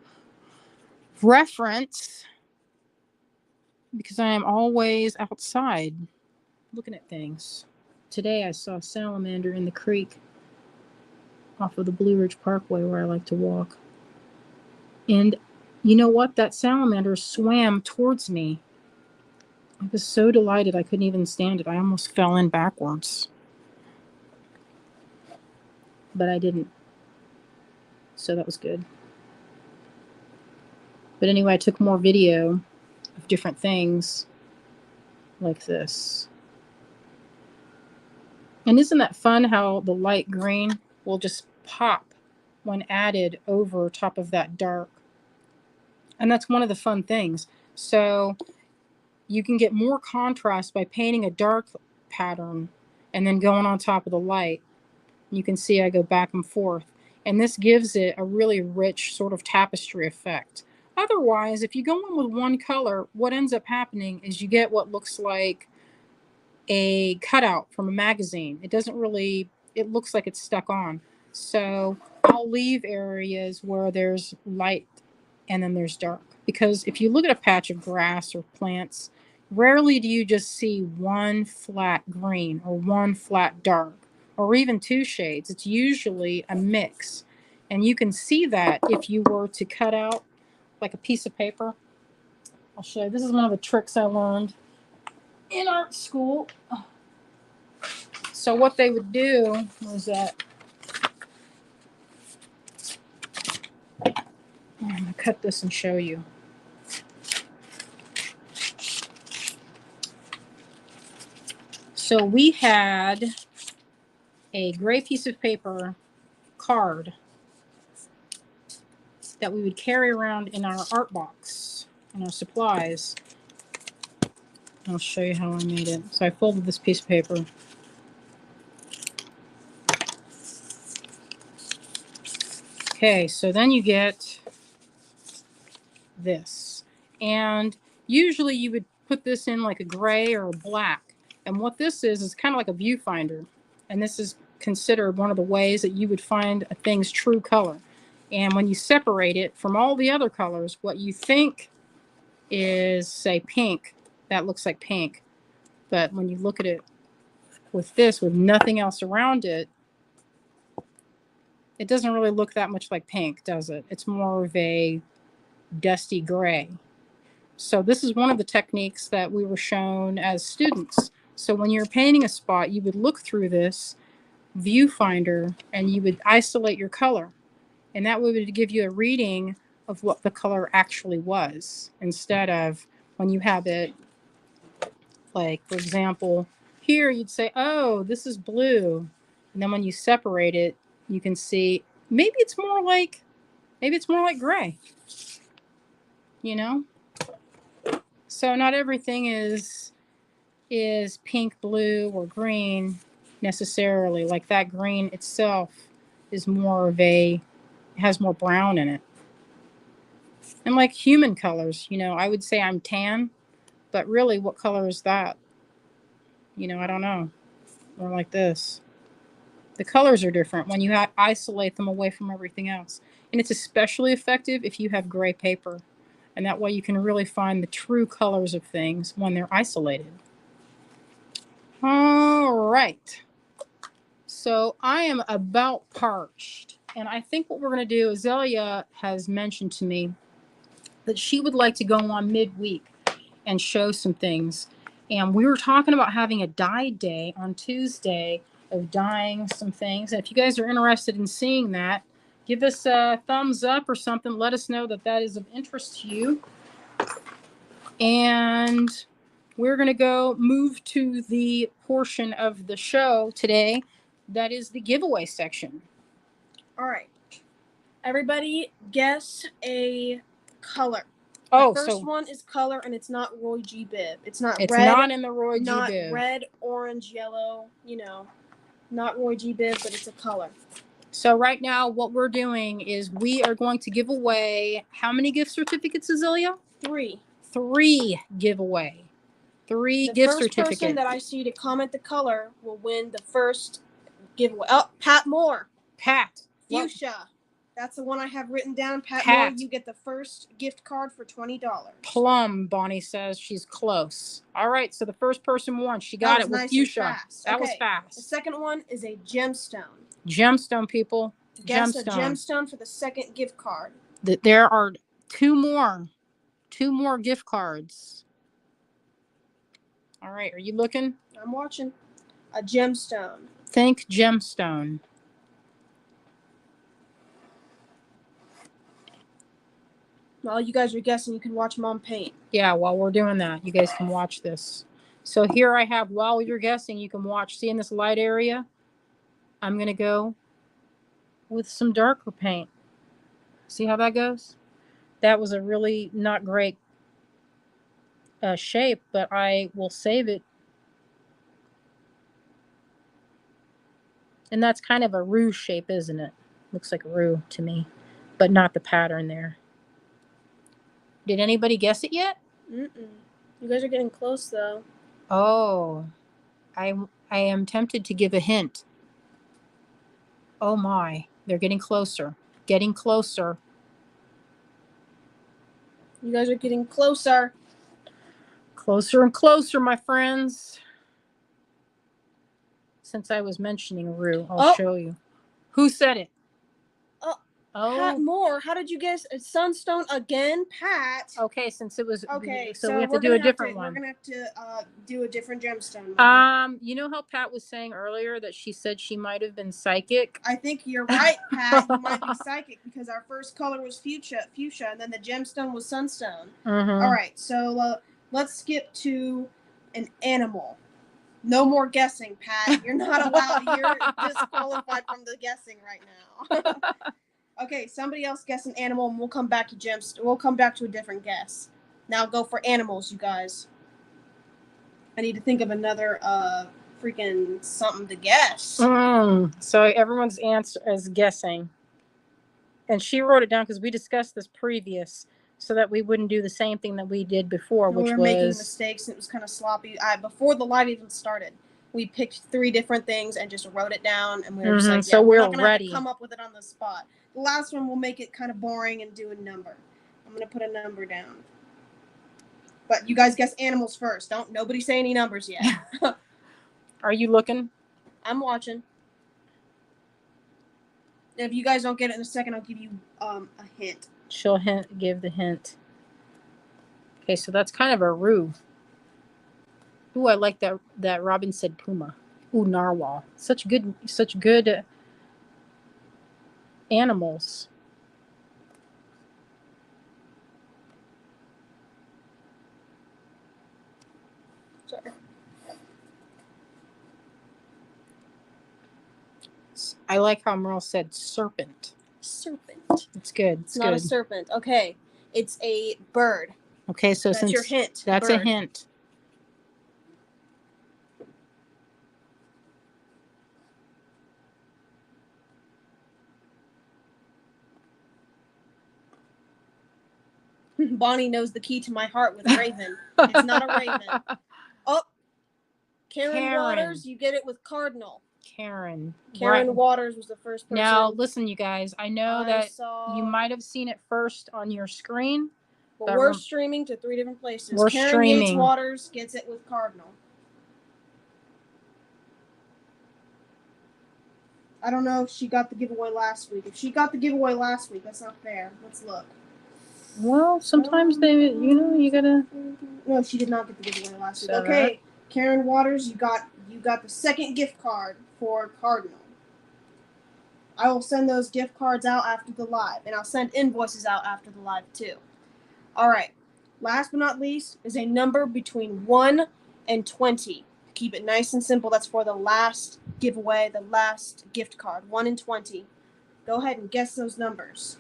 reference because I am always outside looking at things. Today I saw a salamander in the creek off of the Blue Ridge Parkway where I like to walk. And you know what? That salamander swam towards me. I was so delighted I couldn't even stand it. I almost fell in backwards. But I didn't. So that was good. But anyway, I took more video of different things like this. And isn't that fun how the light green will just pop when added over top of that dark? And that's one of the fun things. So you can get more contrast by painting a dark pattern and then going on top of the light. You can see I go back and forth. And this gives it a really rich sort of tapestry effect. Otherwise, if you go in with one color, what ends up happening is you get what looks like a cutout from a magazine. It doesn't really, it looks like it's stuck on. So I'll leave areas where there's light and then there's dark. Because if you look at a patch of grass or plants, rarely do you just see one flat green or one flat dark or even two shades. It's usually a mix. And you can see that if you were to cut out like a piece of paper. I'll show you. This is one of the tricks I learned in art school. So what they would do was that I'm going to cut this and show you. So we had a gray piece of paper card that we would carry around in our art box, in our supplies. I'll show you how I made it. So I folded this piece of paper. Okay, so then you get this. And usually you would put this in like a gray or a black. And what this is kind of like a viewfinder. And this is considered one of the ways that you would find a thing's true color. And when you separate it from all the other colors, what you think is, say, pink, that looks like pink. But when you look at it with this, with nothing else around it, it doesn't really look that much like pink, does it? It's more of a dusty gray. So this is one of the techniques that we were shown as students. So when you're painting a spot, you would look through this viewfinder and you would isolate your color. And that would give you a reading of what the color actually was, instead of when you have it, like, for example, here you'd say, oh, this is blue. And then when you separate it, you can see maybe it's more like gray, you know? So not everything is pink, blue, or green necessarily. Like that green itself is more of a, has more brown in it. And like human colors, you know, I would say I'm tan, but really what color is that? You know, I don't know. Or like this. The colors are different when you isolate them away from everything else. And it's especially effective if you have gray paper. And that way you can really find the true colors of things when they're isolated. All right. So I am about parched. And I think what we're going to do, Azalea has mentioned to me that she would like to go on midweek and show some things. And we were talking about having a dye day on Tuesday of dyeing some things. And if you guys are interested in seeing that, give us a thumbs up or something. Let us know that that is of interest to you. And we're going to go move to the portion of the show today that is the giveaway section. All right. Everybody guess a color. Oh, the first so one is color, and it's not Roy G. Biv. It's not it's red. not in the Roy G. Not Biv. red, orange, yellow. You know, not Roy G. Biv, but it's a color. So right now, what we're doing is we are going to give away how many gift certificates, Azalea? 3. 3 giveaway. 3 gift certificates. The first person that I see to comment the color will win the first giveaway. Oh, Pat Moore. Pat. Fuchsia. That's the one I have written down. Pat Moore, you get the first gift card for $20. Plum, Bonnie says she's close. All right, so the first person won. She got it with nice fuchsia. That was fast. The second one is a gemstone. Gemstone, people. Guess a gemstone for the second gift card. There are 2 more. 2 more gift cards. All right, are you looking? I'm watching. A gemstone. Think gemstone. While you guys are guessing, you can watch Mom paint. Yeah, while we're doing that, you guys can watch this. So here I have, while you're guessing, you can watch. See in this light area? I'm going to go with some darker paint. See how that goes? That was a really not great shape, but I will save it. And that's kind of a roux shape, isn't it? Looks like a roux to me, but not the pattern there. Did anybody guess it yet? Mm-mm. You guys are getting close, though. Oh, I am tempted to give a hint. Oh my, they're getting closer. Getting closer. You guys are getting closer. Closer and closer, my friends. Since I was mentioning roux, I'll show you. Who said it? Pat Moore, how did you guess Sunstone again, Pat? Okay, since it was Okay, so we have to do a different one. We're gonna have to do a different gemstone one. You know how Pat was saying earlier that she said she might have been psychic? I think you're right, Pat. You might be psychic because our first color was fuchsia, and then the gemstone was sunstone. Mm-hmm. All right, so let's skip to an animal. No more guessing, Pat. You're not allowed. You're disqualified from the guessing right now. Okay, somebody else guess an animal, and we'll come back to gemstone. We'll come back to a different guess. Now go for animals, you guys. I need to think of another freaking something to guess. So everyone's answer is guessing, and she wrote it down because we discussed this previous, so that we wouldn't do the same thing that we did before, which was making mistakes and it was kind of sloppy. Before the live even started, we picked 3 different things and just wrote it down, and we were just like, so we're not gonna ready. Have to come up with it on the spot. The last one we'll make it kind of boring and do a number. I'm gonna put a number down. But you guys guess animals first. Nobody say any numbers yet. Are you looking? I'm watching. And if you guys don't get it in a second, I'll give you a hint. She'll give the hint. Okay, so that's kind of a roux. Ooh, I like that Robin said puma. Ooh, narwhal. Such good animals. Sorry. I like how Merle said serpent. Serpent. It's good. It's not a serpent. Okay. It's a bird. Okay, so that's your hint. That's bird. A hint. Bonnie knows the key to my heart with raven. It's not a raven. Oh, Karen Waters, you get it with cardinal. Karen right. Waters was the first person. Now, listen, you guys. I know that you might have seen it first on your screen. But we're streaming to 3 different places. We're Karen streaming. Yates Waters gets it with cardinal. I don't know if she got the giveaway last week. If she got the giveaway last week, that's not fair. Let's look. Well, sometimes you gotta. No, she did not get the giveaway last week. Okay, Karen Waters, you got the second gift card for Cardinal. I will send those gift cards out after the live, and I'll send invoices out after the live too. All right. Last but not least is a number between 1 and 20. Keep it nice and simple. That's for the last giveaway, the last gift card. 1 and 20. Go ahead and guess those numbers.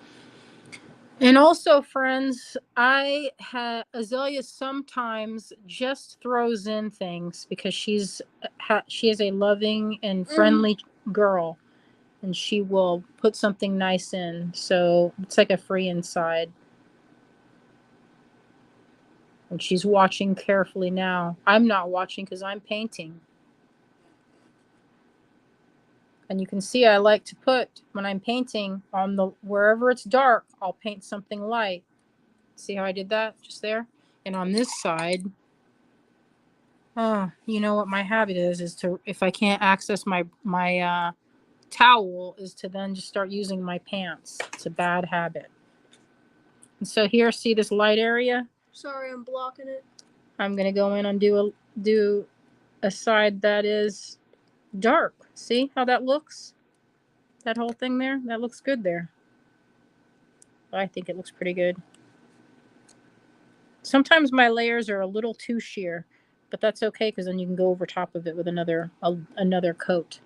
And also, friends, Azalea sometimes just throws in things because she is a loving and friendly girl, and she will put something nice in. So it's like a free inside. And she's watching carefully now. I'm not watching because I'm painting. And you can see I like to put, when I'm painting, wherever it's dark, I'll paint something light. See how I did that just there? And on this side, you know what my habit is to, if I can't access my towel, is to then just start using my pants. It's a bad habit. And so here, see this light area? Sorry, I'm blocking it. I'm going to go in and do a side that is dark. See how that looks? That whole thing there? That looks good there. I think it looks pretty good. Sometimes my layers are a little too sheer, but that's okay because then you can go over top of it with another coat.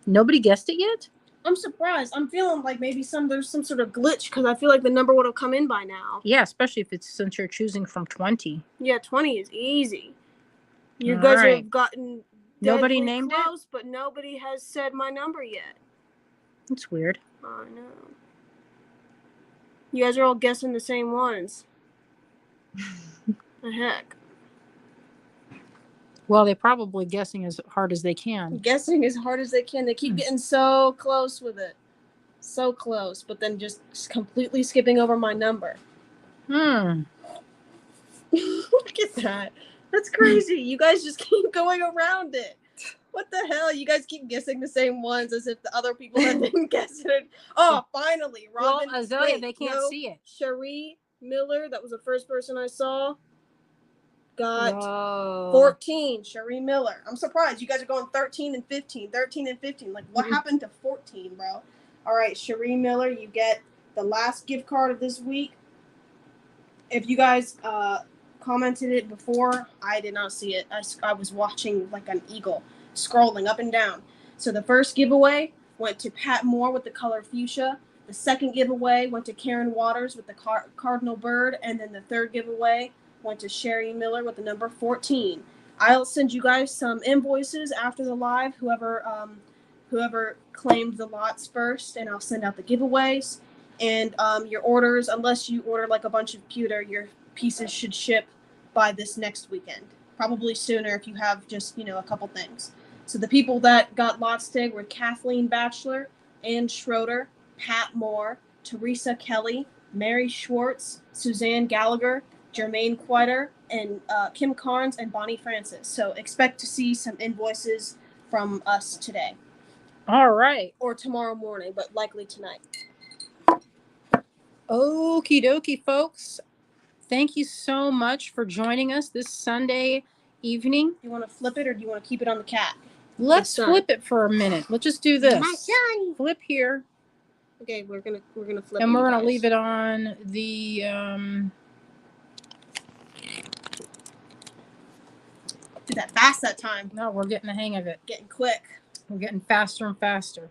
Nobody guessed it yet? I'm surprised. I'm feeling like maybe there's some sort of glitch because I feel like the number would have come in by now. Yeah, especially if it's since you're choosing from 20. Yeah, 20 is easy. You All guys right. have gotten Nobody deadly named close, but nobody has said my number yet. It's weird. I know. You guys are all guessing the same ones. The heck? Well, they're probably guessing as hard as they can. Guessing as hard as they can. They keep getting so close with it. So close, but then just completely skipping over my number. Hmm. Look at that. That's crazy. You guys just keep going around it. What the hell? You guys keep guessing the same ones as if the other people that didn't guess it. Oh, finally. Robin. Well, Azalea, they can't see it. Cherie Miller, that was the first person I saw, got Whoa. 14. Cherie Miller. I'm surprised. You guys are going 13 and 15. 13 and 15. Like, what happened to 14, bro? All right, Cherie Miller, you get the last gift card of this week. If you guys commented it before, I did not see it. I was watching like an eagle, scrolling up and down. So the first giveaway went to Pat Moore with the color fuchsia. The second giveaway went to Karen Waters with the cardinal bird. And then the third giveaway went to Sherry Miller with the number 14. I'll send you guys some invoices after the live, whoever claimed the lots first, and I'll send out the giveaways. And your orders, unless you order like a bunch of pewter, your pieces should ship by this next weekend. Probably sooner if you have just, a couple things. So the people that got lots today were Kathleen Batchelor, Ann Schroeder, Pat Moore, Teresa Kelly, Mary Schwartz, Suzanne Gallagher, Jermaine Quiter, and Kim Carnes and Bonnie Francis. So expect to see some invoices from us today. All right. Or tomorrow morning, but likely tonight. Okie dokie, folks. Thank you so much for joining us this Sunday evening. Do you want to flip it or do you want to keep it on the cat? Let's flip it for a minute. Let's just do this. My son. Flip here. Okay, we're gonna flip. And we're gonna leave it on the Did that fast that time. No, we're getting the hang of it. Getting quick. We're getting faster and faster.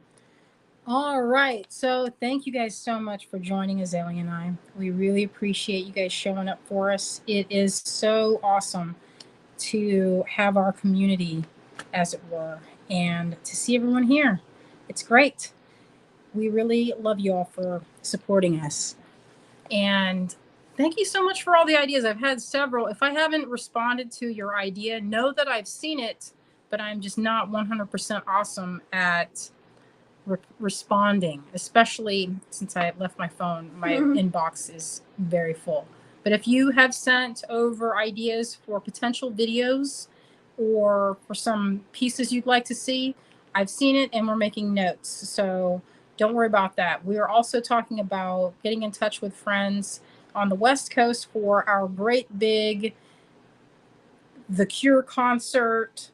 All right. So thank you guys so much for joining Azalea and I. We really appreciate you guys showing up for us. It is so awesome to have our community, as it were, and to see everyone here. It's great. We really love you all for supporting us. And thank you so much for all the ideas. I've had several. If I haven't responded to your idea, know that I've seen it, but I'm just not 100% awesome at responding, especially since I left my phone. My inbox is very full. But if you have sent over ideas for potential videos or for some pieces you'd like to see, I've seen it and we're making notes. So don't worry about that. We are also talking about getting in touch with friends on the West Coast for our great big The Cure concert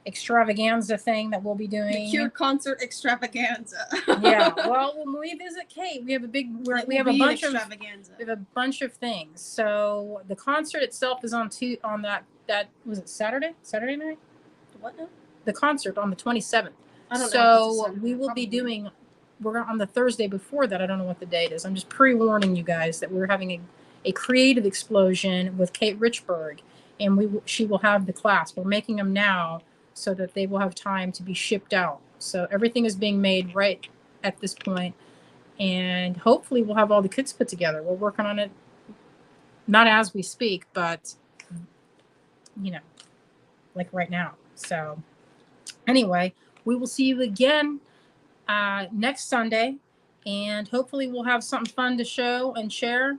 extravaganza thing that we'll be doing. The Cure concert extravaganza. Yeah. Well, when we visit Kate, we have a bunch of things. So the concert itself is on that was it Saturday night? What now? The concert on the 27th. I don't know. So we will be doing. We're on the Thursday before that. I don't know what the date is. I'm just pre-warning you guys that we're having a creative explosion with Kate Richburg, and she will have the class. We're making them now so that they will have time to be shipped out. So everything is being made right at this point, and hopefully we'll have all the kits put together. We're working on it, not as we speak, but like right now. So anyway, we will see you again next Sunday, and hopefully we'll have something fun to show and share.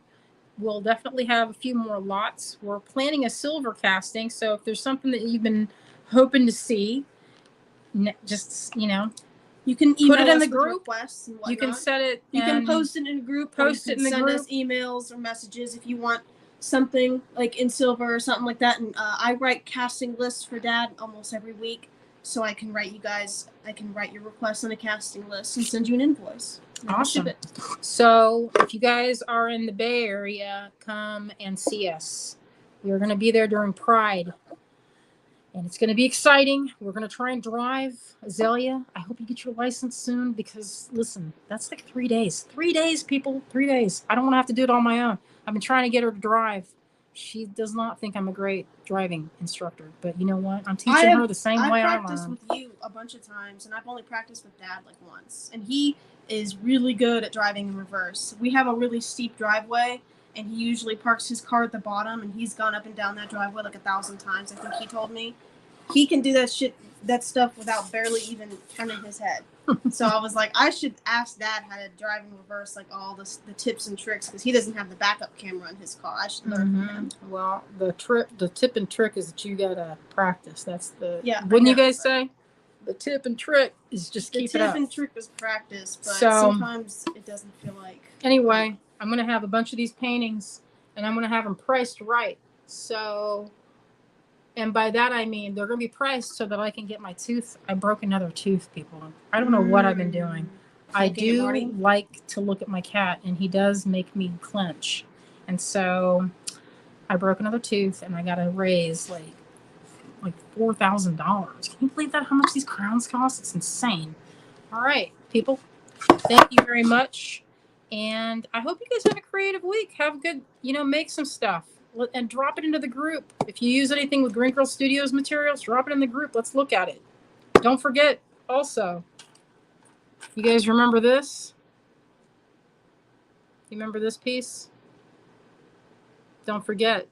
We'll definitely have a few more lots. We're planning a silver casting, so if there's something that you've been hoping to see, just you can put it in the group. Requests and you can set it. You can post it in a group. Post it in the group. Send us emails or messages if you want something like in silver or something like that. And I write casting lists for Dad almost every week, so I can write your requests on a casting list and send you an invoice. Awesome. So if you guys are in the Bay Area, come and see us. We're going to be there during Pride. And it's going to be exciting. We're going to try and drive. Azalea, I hope you get your license soon because, listen, that's like 3 days. 3 days, people. 3 days. I don't want to have to do it on my own. I've been trying to get her to drive. She does not think I'm a great driving instructor. But you know what? I'm teaching her the same way I learned. I've practiced with you a bunch of times, and I've only practiced with Dad like once. And he is really good at driving in reverse. We have a really steep driveway, and he usually parks his car at the bottom, and he's gone up and down that driveway like 1,000 times. I think he told me. He can do that stuff without barely even turning his head. So I was like, I should ask Dad how to drive in reverse, like all the tips and tricks, because he doesn't have the backup camera in his car. I should learn from him. Well, the tip and trick is that you gotta practice. That's the yeah. Wouldn't you guys say? The tip and trick is just keep it up. The tip and trick is practice, but sometimes it doesn't feel like. Anyway, I'm gonna have a bunch of these paintings, and I'm gonna have them priced right. So. And by that, I mean, they're going to be priced so that I can get my tooth. I broke another tooth, people. I don't know what I've been doing. I do like to look at my cat, and he does make me clench. And so I broke another tooth, and I got to raise like $4,000. Can you believe that? How much these crowns cost? It's insane. All right, people. Thank you very much. And I hope you guys have a creative week. Have a good, make some stuff. And drop it into the group. If you use anything with Green Girl Studios materials, drop it in the group. Let's look at it. Don't forget, also, you guys remember this? You remember this piece? Don't forget,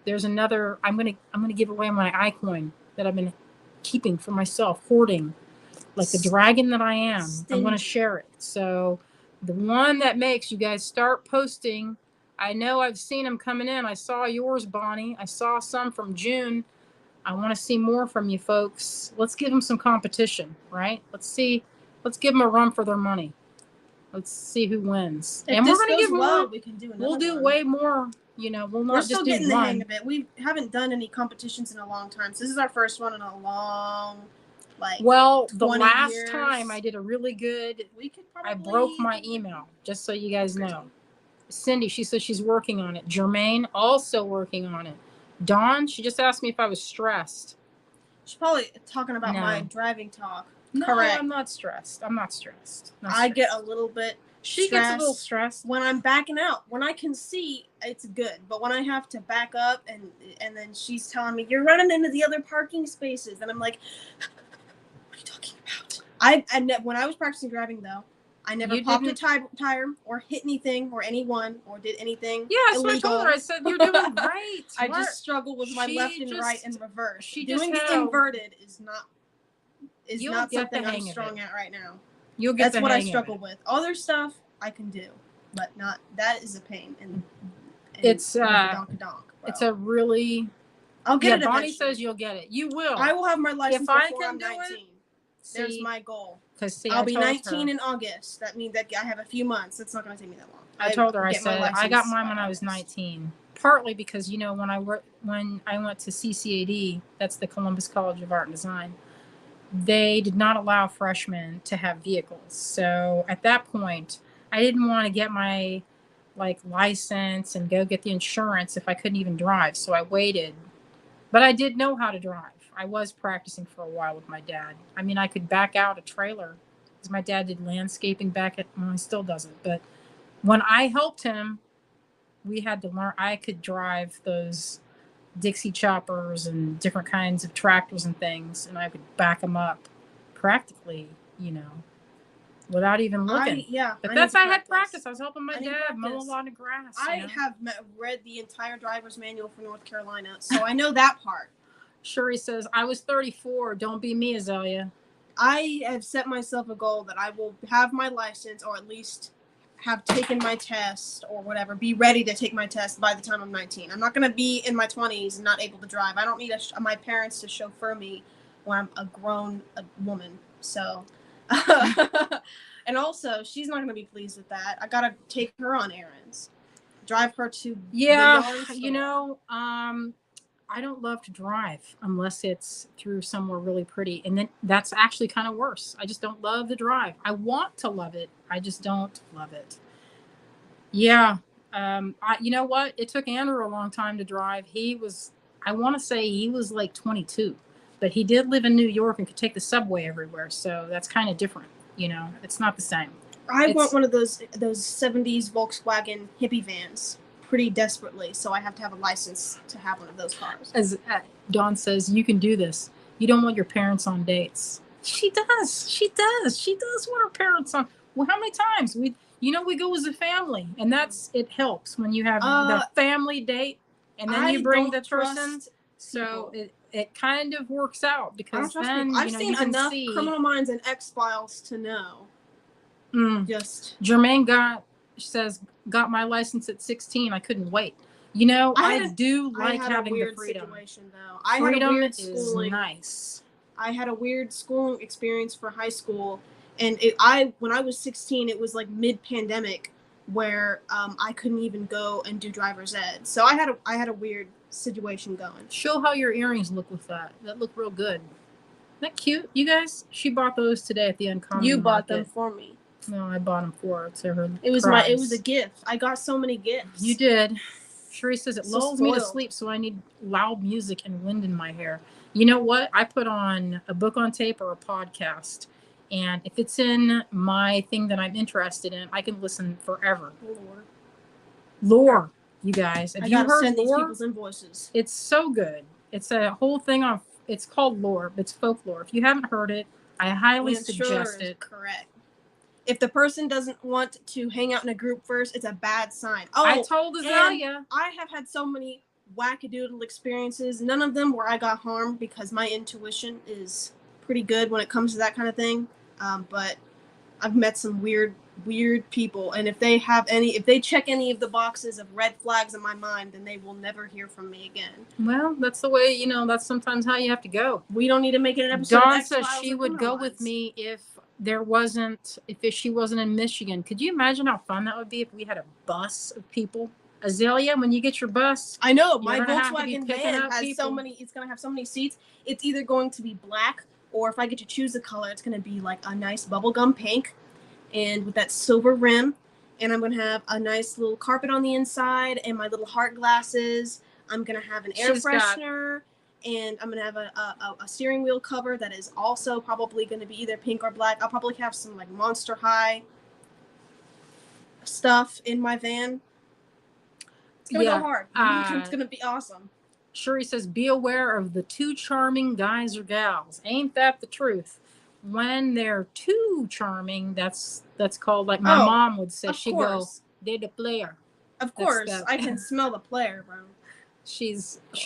there's another. I'm gonna give away my iCoin that I've been keeping for myself, hoarding, like the dragon that I am. I'm gonna share it. So the one that makes you guys start posting. I know I've seen them coming in. I saw yours, Bonnie. I saw some from June. I want to see more from you folks. Let's give them some competition, right? Let's give them a run for their money. Let's see who wins. If this goes well, we can do another We'll do one. Way more. We'll not We're just still do getting the one. hang of it. We haven't done any competitions in a long time. So this is our first one in a long, the last years. time I did a really good. We could probably. I broke my email, just so you guys know. Cindy, she says she's working on it. Jermaine, also working on it. Dawn, she just asked me if I was stressed. She's probably talking about my driving talk. No, correct. I'm not stressed. I get a little bit She gets a little stressed. When I'm backing out. When I can see, it's good. But when I have to back up and then she's telling me, you're running into the other parking spaces. And I'm like, what are you talking about? When I was practicing driving, though, I never popped a tire or hit anything or anyone or did anything. Yeah, so I told her. I said, you're doing great. I just struggle with my left and right and reverse. Doing the inverted is not something I'm strong at right now. That's what I struggle with. Other stuff I can do, but not that is a pain. And it's it's a really. I'll get it. Bonnie says you'll get it. You will. I will have my license before I'm 19. There's my goal. I'll be 19 in August. That means that I have a few months. It's not going to take me that long. I told her. I said I got mine when I was 19. Partly because when I went to CCAD, that's the Columbus College of Art and Design. They did not allow freshmen to have vehicles. So at that point, I didn't want to get my license and go get the insurance if I couldn't even drive. So I waited. But I did know how to drive. I was practicing for a while with my dad. I mean, I could back out a trailer because my dad did landscaping he still does it. But when I helped him, we had to learn. I could drive those Dixie choppers and different kinds of tractors and things, and I could back them up practically, without even looking. But I had practice. I was helping my dad mow a lot of grass. I have read the entire driver's manual for North Carolina, so I know that part. Shuri says, I was 34. Don't be me, Azalea. I have set myself a goal that I will have my license, or at least have taken my test or whatever, be ready to take my test by the time I'm 19. I'm not going to be in my 20s and not able to drive. I don't need my parents to chauffeur me when I'm a grown woman. So, and also, she's not going to be pleased with that. I got to take her on errands, drive her to the yard store. I don't love to drive unless it's through somewhere really pretty. And then that's actually kind of worse. I just don't love the drive. I want to love it. I just don't love it. Yeah. You know what? It took Andrew a long time to drive. I want to say he was like 22. But he did live in New York and could take the subway everywhere, so that's kind of different. It's not the same. I want one of those 70s Volkswagen hippie vans pretty desperately, so I have to have a license to have one of those cars. As Dawn says, you can do this. You don't want your parents on dates. She does. She does want her parents on. Well, how many times we go as a family, and it helps when you have the family date, and then you bring the person. So it kind of works out because then I've seen enough Criminal Minds and X-Files to know. Jermaine got my license at 16. I couldn't wait. I do like having the freedom. Freedom is nice. I had a weird school experience for high school, and when I was 16, it was like mid-pandemic, where I couldn't even go and do driver's ed. So I had a weird situation going. Show how your earrings look with that. That look real good. Isn't that cute, you guys? She bought those today at the Uncommon You bought Market. them for me. No, I bought them for her. To her. It was a gift. I got so many gifts. You did. Sheree says it So lulls me to spoiled. sleep, so I need loud music and wind in my hair. You know what? I put on a book on tape or a podcast, and if it's in my thing that I'm interested in, I can listen forever. Lore, you guys. Have you heard send these Lore? people's invoices. It's so good. It's a whole thing on. It's called Lore. It's folklore. If you haven't heard it, I highly suggest it. Correct. If the person doesn't want to hang out in a group first, it's a bad sign. Oh, I told Azalea. I have had so many wackadoodle experiences. None of them where I got harmed because my intuition is pretty good when it comes to that kind of thing. But I've met some weird people, and if they check any of the boxes of red flags in my mind, then they will never hear from me again. Well, that's the way, that's sometimes how you have to go. We don't need to make it an episode. Dawn says she would go with me if she wasn't in Michigan. Could you imagine how fun that would be if we had a bus of people? Azalea, when you get your bus, I know my Volkswagen van has so many. It's gonna have so many seats. It's either going to be black, or if I get to choose a color, it's gonna be like a nice bubblegum pink, and with that silver rim. And I'm gonna have a nice little carpet on the inside, and my little heart glasses. I'm gonna have an air freshener. And I'm going to have a steering wheel cover that is also probably going to be either pink or black. I'll probably have some like Monster High stuff in my van. It's going to go hard. It's going to be awesome. Sheree says, be aware of the too charming guys or gals. Ain't that the truth? When they're too charming, that's called, like my mom would say, she goes, they're the player. Of course. I can smell the player, bro.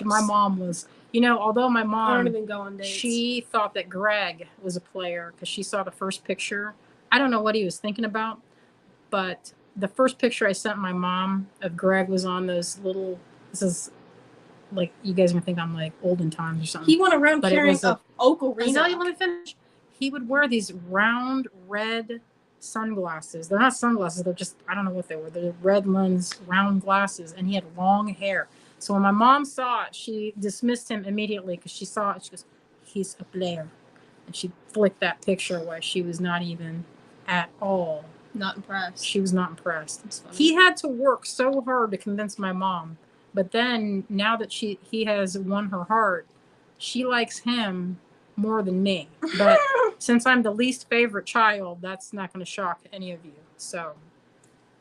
My mom was... although my mom, I don't even go on dates. She thought that Greg was a player because she saw the first picture. I don't know what he was thinking about, but the first picture I sent my mom of Greg was on those little, this is like, you guys are going to think I'm like olden times or something. He went around carrying a ocarina. Azalea, let me finish. He would wear these round red sunglasses. They're not sunglasses. They're just, I don't know what they were. They're red lens, round glasses, and he had long hair. So when my mom saw it, she dismissed him immediately because she saw it. She goes, he's a player. And she flicked that picture away. She was not even at all. Not impressed. She was not impressed. He had to work so hard to convince my mom. But then now that he has won her heart, she likes him more than me. But since I'm the least favorite child, that's not going to shock any of you. So.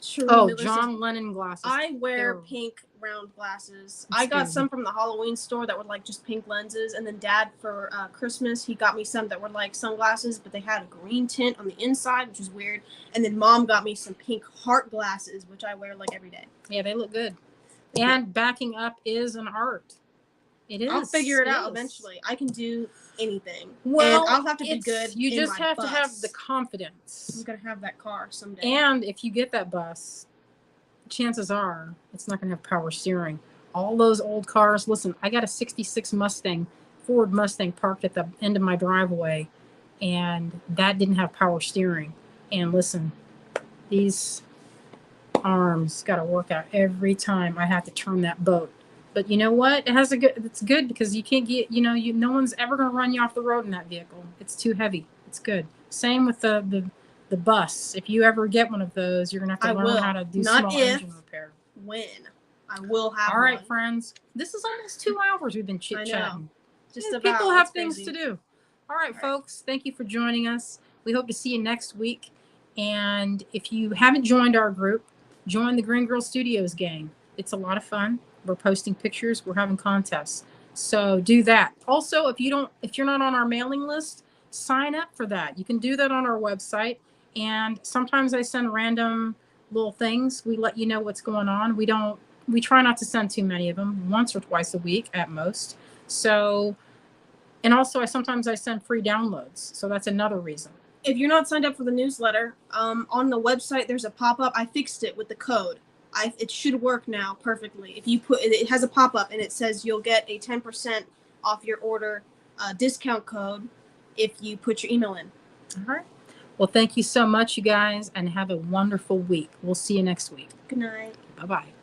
True. John Lennon glasses. I wear pink round glasses. I got some from the Halloween store that were like just pink lenses, and then Dad for Christmas he got me some that were like sunglasses, but they had a green tint on the inside, which is weird. And then Mom got me some pink heart glasses, which I wear like every day. Yeah, they look good. And backing up is an art. It is. I'll figure it out eventually. I can do anything. Well, and I'll have to be good. You just have to have the confidence. I'm gonna have that car someday. And if you get that bus, chances are it's not gonna have power steering. All those old cars. Listen, I got a '66 Ford Mustang parked at the end of my driveway, and that didn't have power steering. And listen, these arms got to work out every time I have to turn that boat. But you know what? It's good because you can't get, no one's ever going to run you off the road in that vehicle. It's too heavy. It's good. Same with the bus. If you ever get one of those, you're going to have to learn how to do small engine repair. When I will have All right, friends. This is almost 2 hours we've been chit-chatting. just about. People have It's things crazy. to do. All right, All right. folks. Thank you for joining us. We hope to see you next week. And if you haven't joined our group, join the Green Girl Studios gang. It's a lot of fun. We're posting pictures. We're having contests. So do that. Also, if you're not on our mailing list, sign up for that. You can do that on our website. And sometimes I send random little things. We let you know what's going on. We try not to send too many of them, once or twice a week at most. So, and also sometimes I send free downloads. So that's another reason. If you're not signed up for the newsletter, on the website there's a pop-up. I fixed it with the code. It should work now perfectly. If you it has a pop-up and it says you'll get a 10% off your order discount code if you put your email in. All right. Well, thank you so much, you guys, and have a wonderful week. We'll see you next week. Good night. Bye-bye.